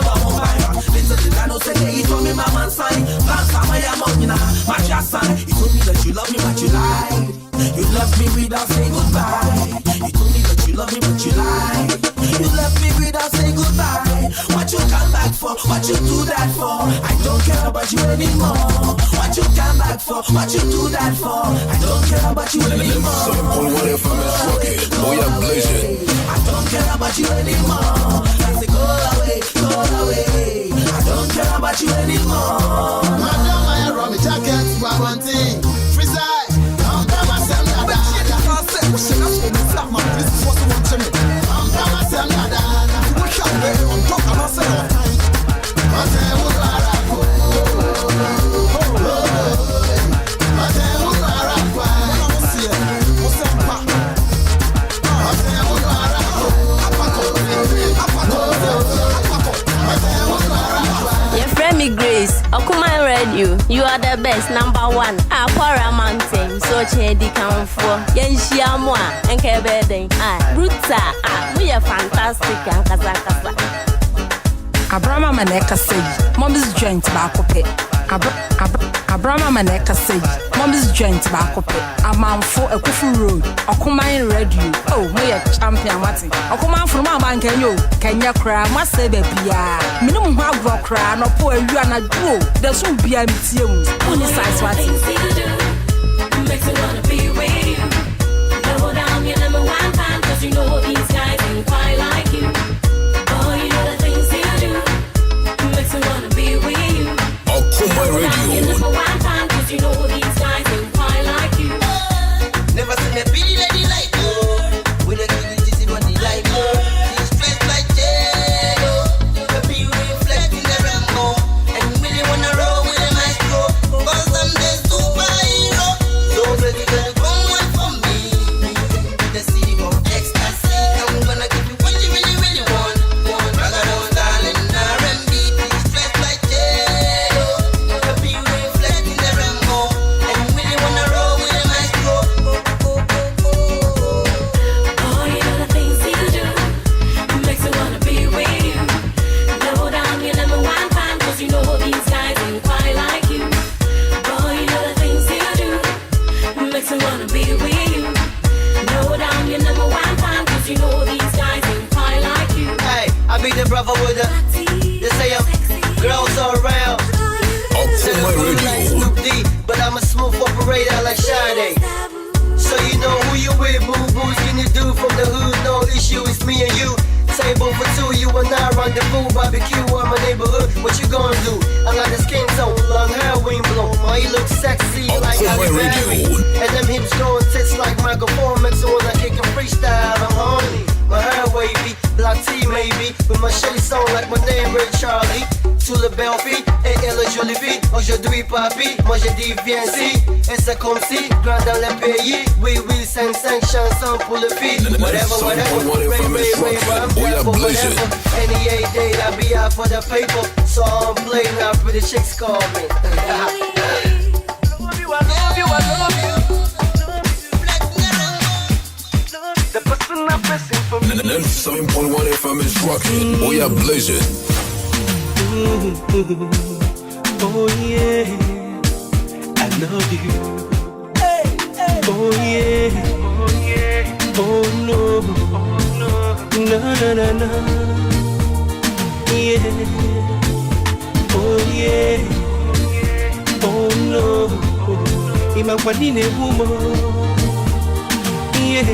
Listen, I know say he told me my man sign. Last time I am on you now, my just sign. He told me that you love me, but you lied. You left me without saying goodbye. You told me that you love me, but you lied. You left me without saying goodbye. What you come back for? What you do that for? I don't care about you anymore. What you come back for? What you do that for? I don't care about you anymore. 7.1 FM is rocking. We are blazing. I don't care about you anymore. I say go away, go away. I don't care about you anymore. Madam, I run my jacket, one thing. Preside, I'm by myself, dada. That's what we start my police force to watch me. I'm by myself, dada. Wish I were on top and I say all time. I say, would I go? I say, would I go? I see it. What's up, pa? I say, would I go? Apako. I say, would I go? Your friend me Grace, You are the best, number one. Aquara mountain, so chedi come for. Yenshia moi, and kebede. Bruta, we are fantastic, and kazakasa. Abrama Maneka say, Mom's joint tobacco pit. Abrama Maneka say, Mom's joint tobacco pit. A man for a Kufu road, Okoman radio. Oh, we are champion Martin. Okoman from my bank and you. Kenya cry, must say baby. Minimum hard rock cry, no poor you and a duo. There soon be a museum. Only size what makes me wanna be with you. Low down your number one fan, cause you know these guys ain't quite like you. Oh, you know the things you do. Makes me wanna be with you. Okoman Radio. Number one fan, cause you know these guys ain't quite like you. Never seen a pretty lady like you. With a good juicy body like you. She's dressed like J-Lo. The beauty reflecting the rainbow. And really wanna roll with a maestro. Cause I'm the superhero. So baby girl, come wait for me. The city of ecstasy. I'm gonna give you what you really, really want. Ragamuffin, darling, R&B. She's dressed like J-Lo. The beauty reflecting the rainbow. And really wanna roll with a maestro. Oh, you know the things you do. Makes me wanna be with you. Low down your number one fan, cause you know these guys ain't quite like you. Oh, you know the things you do. Makes me wanna be with you. Low down your number one fan, cause you know these guys ain't quite like you. Hey, I be the brother with the. They say I'm girls all around. Okoman Radio. Snoop D, but I'm a smooth operator like Sade. So you know who you with, boo boo. Can you do from the hood? No issue, it's me and you. Table for two, you and I rendezvous. Barbecue on my neighborhood. What you gonna do? I like the skin tone, long hair, wind blow. Oh, you look sexy like Halle Berry. And them hips going tits like microphone. Makes it wanna kick a freestyle. I'm horny. My hair wavy, black tea maybe. With my shades on like my name Ray Charlie. Sous le Belfi, et elle est jolie fille. Aujourd'hui papi, moi je dis viens ici. Et c'est comme si, grand dans le pays. Oui, 5 chansons pour le feed. Whatever, Ray, I'm there for whatever. Any day I be out for the paper. So I'm playing now, pretty chicks call me. I love you. The person I'm pressing for me. 97.1 FM is rocking. We are blazing. Oh yeah, I love you. Oh yeah, oh no, no. Yeah, oh yeah, oh no. Imagine woman. Yeah,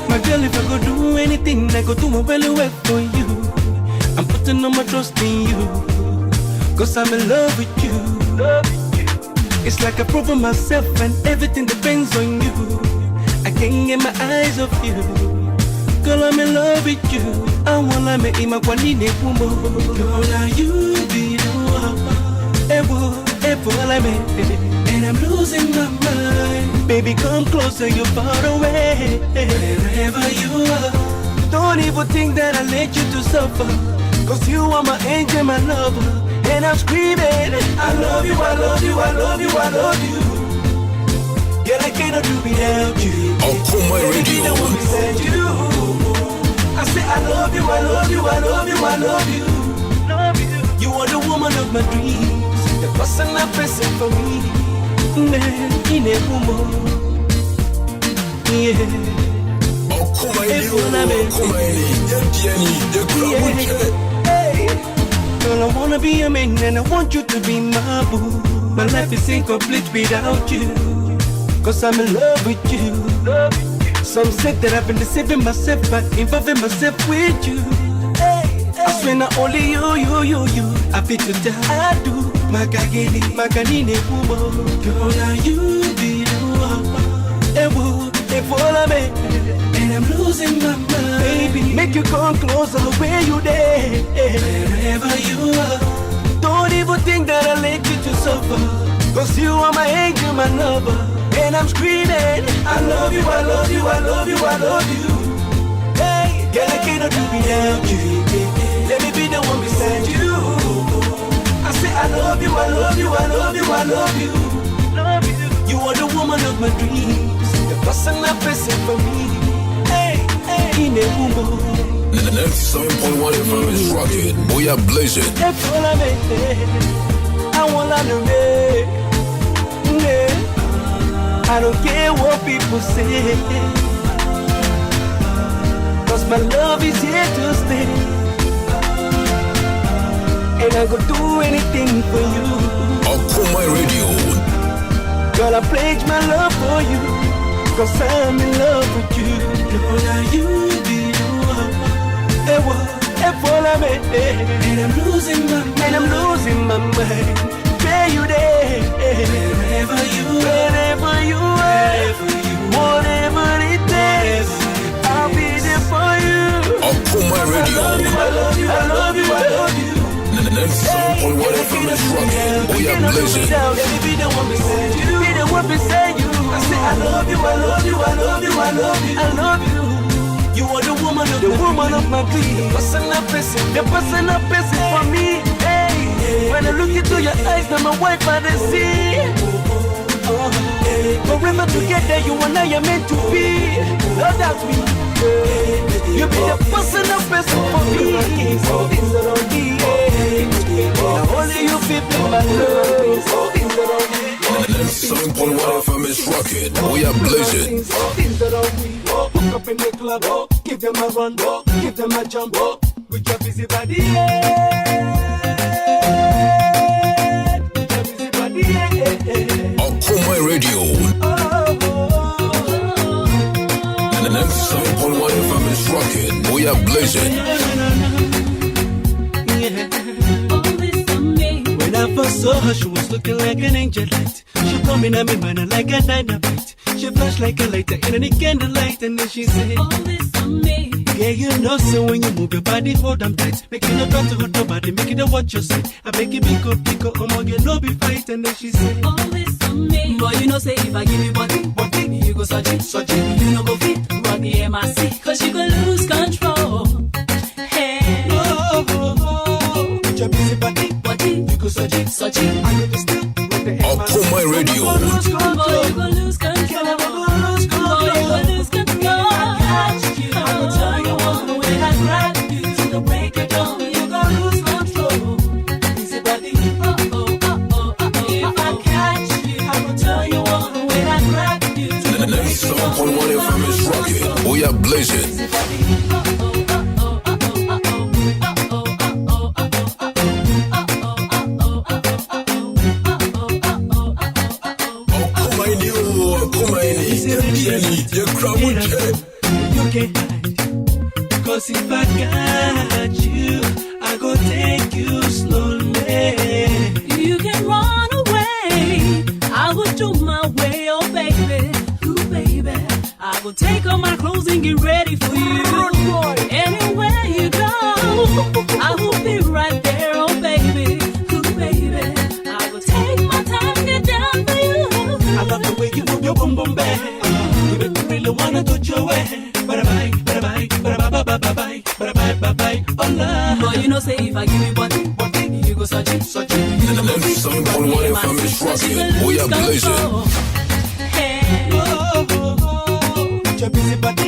my girl, if I could do anything, I could do my well work for you. I'm putting all my trust in you, cause I'm in love with you. It's like I proven myself and everything depends on you. I can't get my eyes off you. Girl, I'm in love with you. I wanna make him a guanine kumo. Girl, now you be the one. And I'm losing my mind. Baby, come closer, you're far away. Wherever you are, don't even think that I let you to suffer. Cause you are my angel, my lover. And I'm screaming, I love you, I love you, I love you, I love you. Girl, I cannot do without you. Okoman Radio. I say I love you, I love you, I love you, I love you. You are the woman of my dreams. The person I'm pressing for me. In a woman. Yeah. Girl, I wanna be a man and I want you to be my boo. My life is incomplete without you. Cause I'm in love with you. Some said that I've been deceiving myself by involving myself with you. I swear not only you. I feel to die, I do. Maganine woman. Girl, now you be the one. And I'm losing my mind. Baby, make you come closer where you there. Wherever you are, don't even think that I let you to suffer. Cause you are my angel, my lover. And I'm screaming, I love you, I love you, I love you, I love you. Hey, girl, I cannot do without you. Let me be the one beside you. I say I I love you, I love you, I love you, I love you. You are the woman of my dreams, the person I'm facing for me. Hey, hey, in a woman. The 97.1 FM is rocking. We are blazing. I wanna know. I don't care what people say, 'cause my love is here to stay, and I could do anything for you. Okoman Radio. Girl, I pledge my love for you, 'cause I'm in love with you. Girl, you be the one. And I'm losing my mind. Where you there? Wherever you are, whatever it takes, I'll be there for you. Okoman Radio. I love you, I love you, I love you. The 97.1 FM is rocking. We are blazing. Be the one beside you. Be the one beside you. I say I love you, I love you, I love you, I love you, I love you. You are the woman of my dreams. The person I'm facing for me. Hey, when I look into your eyes, now my wife I see. Forever together, you and I are meant to be. Love that me. You be the person I'm facing for me. All things around me. Now only you feel my love. All things around me. 97.1 FM is rocking. We are blazing. All things around me. Hook up in the club, give them a run, give them a jump, with your busy body, with your busy body, Okoman Radio. The 97.1 FM is rocking. We are blazing. When I first saw her, she was looking like an angel light. She come in at me, man, like a dynamite. She flashed like a lighter in any candlelight, and then she said, all this on me. Yeah, you know, so when you move your body, hold them tight. Make it a try to hold nobody, make it a watch your side. I make it pick up, you no be fight, and then she said, all this on me. Boy, you know, say if I give you body, you go search it, you know go fit, rock the MIC, 'cause you go lose control. Hey, with your busy body, you go search it, I know the step. Okoman Radio. Boy, you go lose control. Boy, you go lose control. I catch you. I will tell you one when I grab you to the break of dawn. You go lose control. Easy body. If I catch you, I will tell you one when I grab you to the break of dawn. 97.1 FM is rocking. We are blazing. You can't hide, 'cause if I got you, I go take you slowly. You can run away, I will do my way, oh baby, ooh baby. I will take off my clothes and get ready for you. Anywhere you go, I will be right there, oh baby, ooh baby. I will take my time to get down for you. I love the way you move your boom boom bang. You make me really wanna touch your way. Bye-bye, oh love. Boy, you know, say if I give you body, you go search it. The 97.1 FM is rocking. We are blazing. Hey, with your busy body,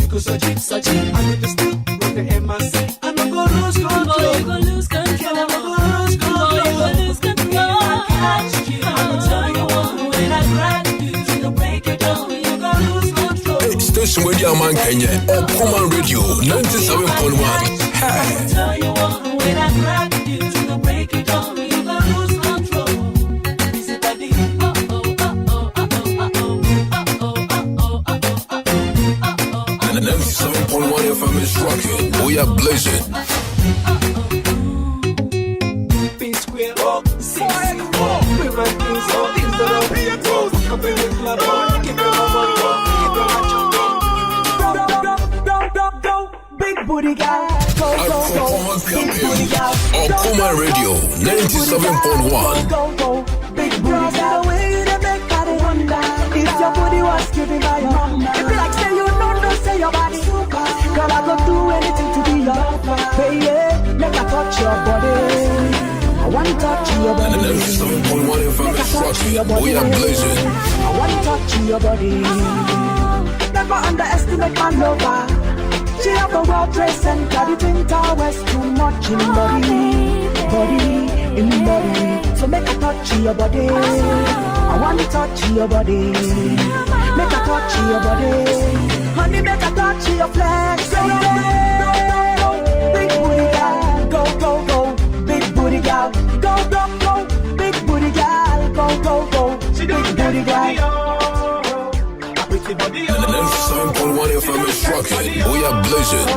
you go search it. I know the step, rock the MIC. I know go lose control. Boy, you go lose control. Boy, you go lose control. I catch you. I will tell you one when I grab you to the break of dawn. You go lose control. Station with your man Kenya. Okoman Radio 97.1. I will tell you one when I grab you to the break of dawn. You go lose control. Busy body. The 97.1 FM is rocking. We are blazing. Big booty guy, go, big booty guy. Okoman Radio 97.1. Go, big booty guy. The way you make I wonder if your booty was given by your mama. If you like say you don't say your body, girl I go do anything to be your baby. Make I touch your body. I want to touch your body. And 97.1 FM is rocking. We are blazing. I want to touch your body. Never underestimate my lover. She have the World Trade Center, the Twin Towers, too much in body, in body. So make a touch your body. I want to touch your body. Make a touch your body. Honey, make a touch your flesh. Big booty girl, go, big booty girl, go, big booty girl, go, big booty girl. And 97.1 FM is rocking. We are blazing.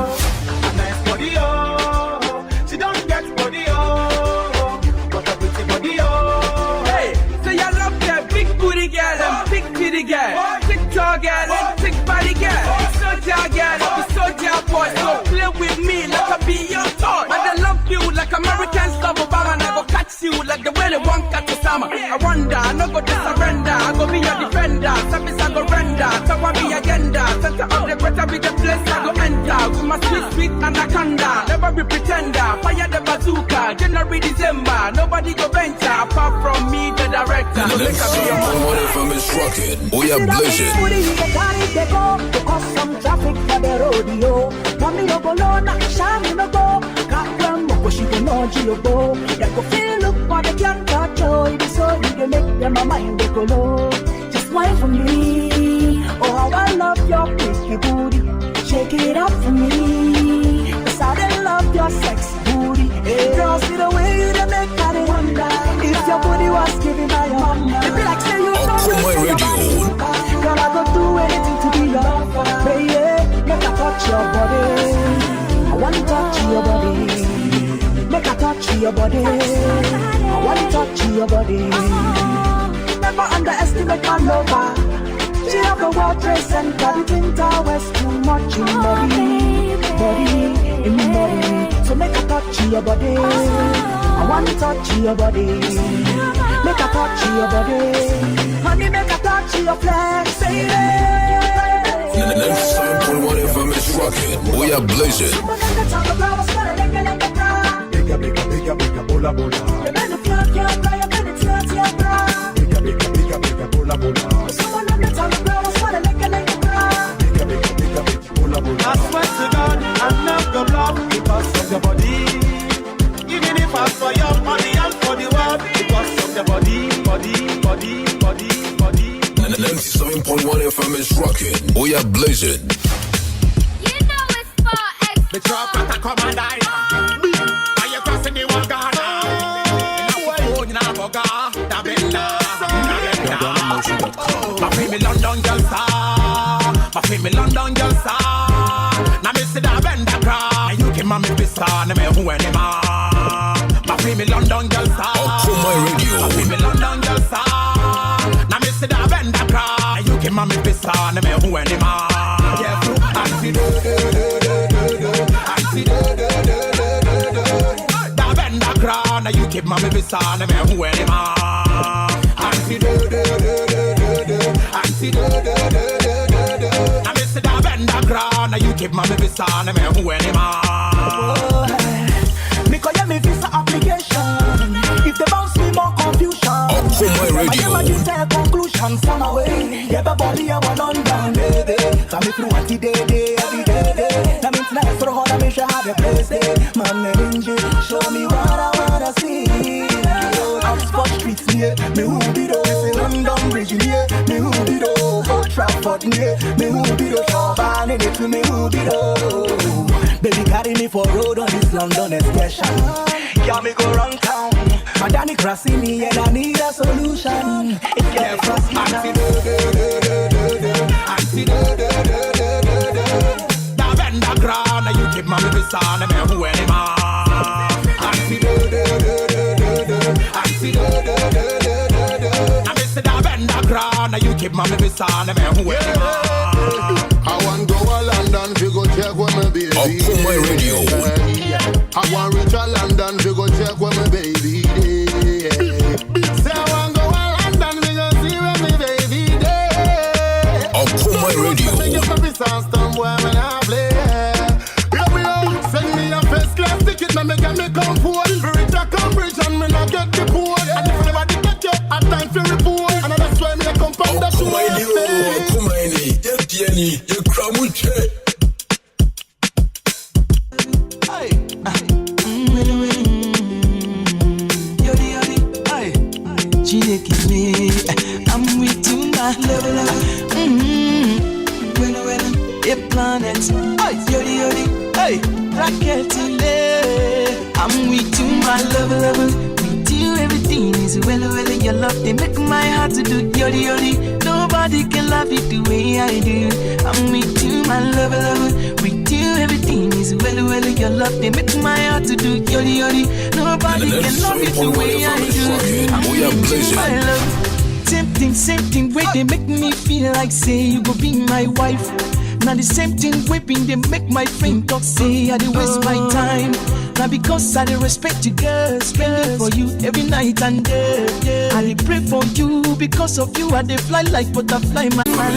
Nice body, oh. She don't get body, oh. Got a pretty body, oh. Hey, so you love that big booty girl and big titty girl, big tall girl and big body girl, soldier girl and soldier boy. So play with me like I be your toy. And I love you like Americans love Obama, and I go catch you like the way they want catch Osama. I wonder, I no go to surrender. I go be your defender. Service I go render. Talk about the agenda. Center of the better be the place I go enter. With my sweet anaconda. Never be pretender. Fire the bazooka. January, December. Nobody go venture apart from me, the director. And 97.1 FM is rocking. We are blazing. They go to cause some traffic for the rodeo. Mommy no go no, shami no go. Can't run, no she go no go. They go feel look for the can't touch you. So you can make them a mind they go low. Just wait for me. Oh how I love your pretty booty. Shake it up for me. Cause I don't love your sexy booty. Hey, girls see the way you they make me wonder. If your booty was giving my own, it'd be like say you Okoman Radio. Girl, I go do anything to be your baby. Make I touch your body. I want to touch your body. Make I touch your body. I want to touch your body. Never underestimate my lover. She have the World Trade Center, the Twin Towers, too much in body, in body. So make I touch your body. I want to touch your body. Make I touch your body. Honey, make I touch your flesh, baby. And 97.1 FM is rocking. We are blazing. Bigger, bola, bola. I swear to God, I'm not gonna love because of your body. Even if I for your money and for the world, because of your body. And 97.1 FM is rocking. We are blazing. You know it's 4X. The truck at a command eye. Are you crossing the one Ghana? My family London girl star. My family London girl star. Now me see that bend that cry. You can mommy be star. Me who anymore. My family London girl star. Okoman Radio. My family London girl star. Now me see that bend that cry. You can mommy be star. Me who anymore. Yeah, so auntie do. That bend that cry. Now you keep mommy be star. Me who anymore. Auntie do. I miss the bend the ground. Now you keep my baby son. I'm who anymore. Because you me visa application. If they bounce me more confusion. Okoman Radio. I never get a conclusion. Some away. Yeah, body I want on down, baby. So me through every day. That means nice for all I make sure have a place there. Man, ninja, show me what I wanna see. Oxford streets near me who be those London Bridge near me who be those Old Trafford near me who be those Shaban in it to me who be those. Baby carry me for road on this London excursion. Yeah, me go round town. My Danny crossing me and I need a solution. It's get fast now. Now bend the ground, now you keep my baby son and me who anymore. I miss the bend the ground, now you keep my baby son and me who anymore. I want go to London, we go check with my baby. Okoman Radio. I want reach to London, we go check with my baby. Say I want go to London, we go see where my baby day. Okoman Radio. Send me a first class ticket, now me get me comfort. Reach a Cambridge and me not get Bramuche. I'm with you, my level up. A planet, yodi, hey, rocket, I'm with you, my level. With you, everything is well. Your love, they make my heart to do yodi. Nobody can love you the way I do. I'm with you, my level. With you, everything is well. Your love, they make my heart to do yodi. Nobody can love you the way I do. I'm with you, my love. Same thing, way they make me feel like say you go be my wife. Now the same thing whipping they make my friend talk say I dey waste my time. Now because I dey respect you, girl, spending for you every night and day. I dey pray for you because of you I dey fly like butterfly, my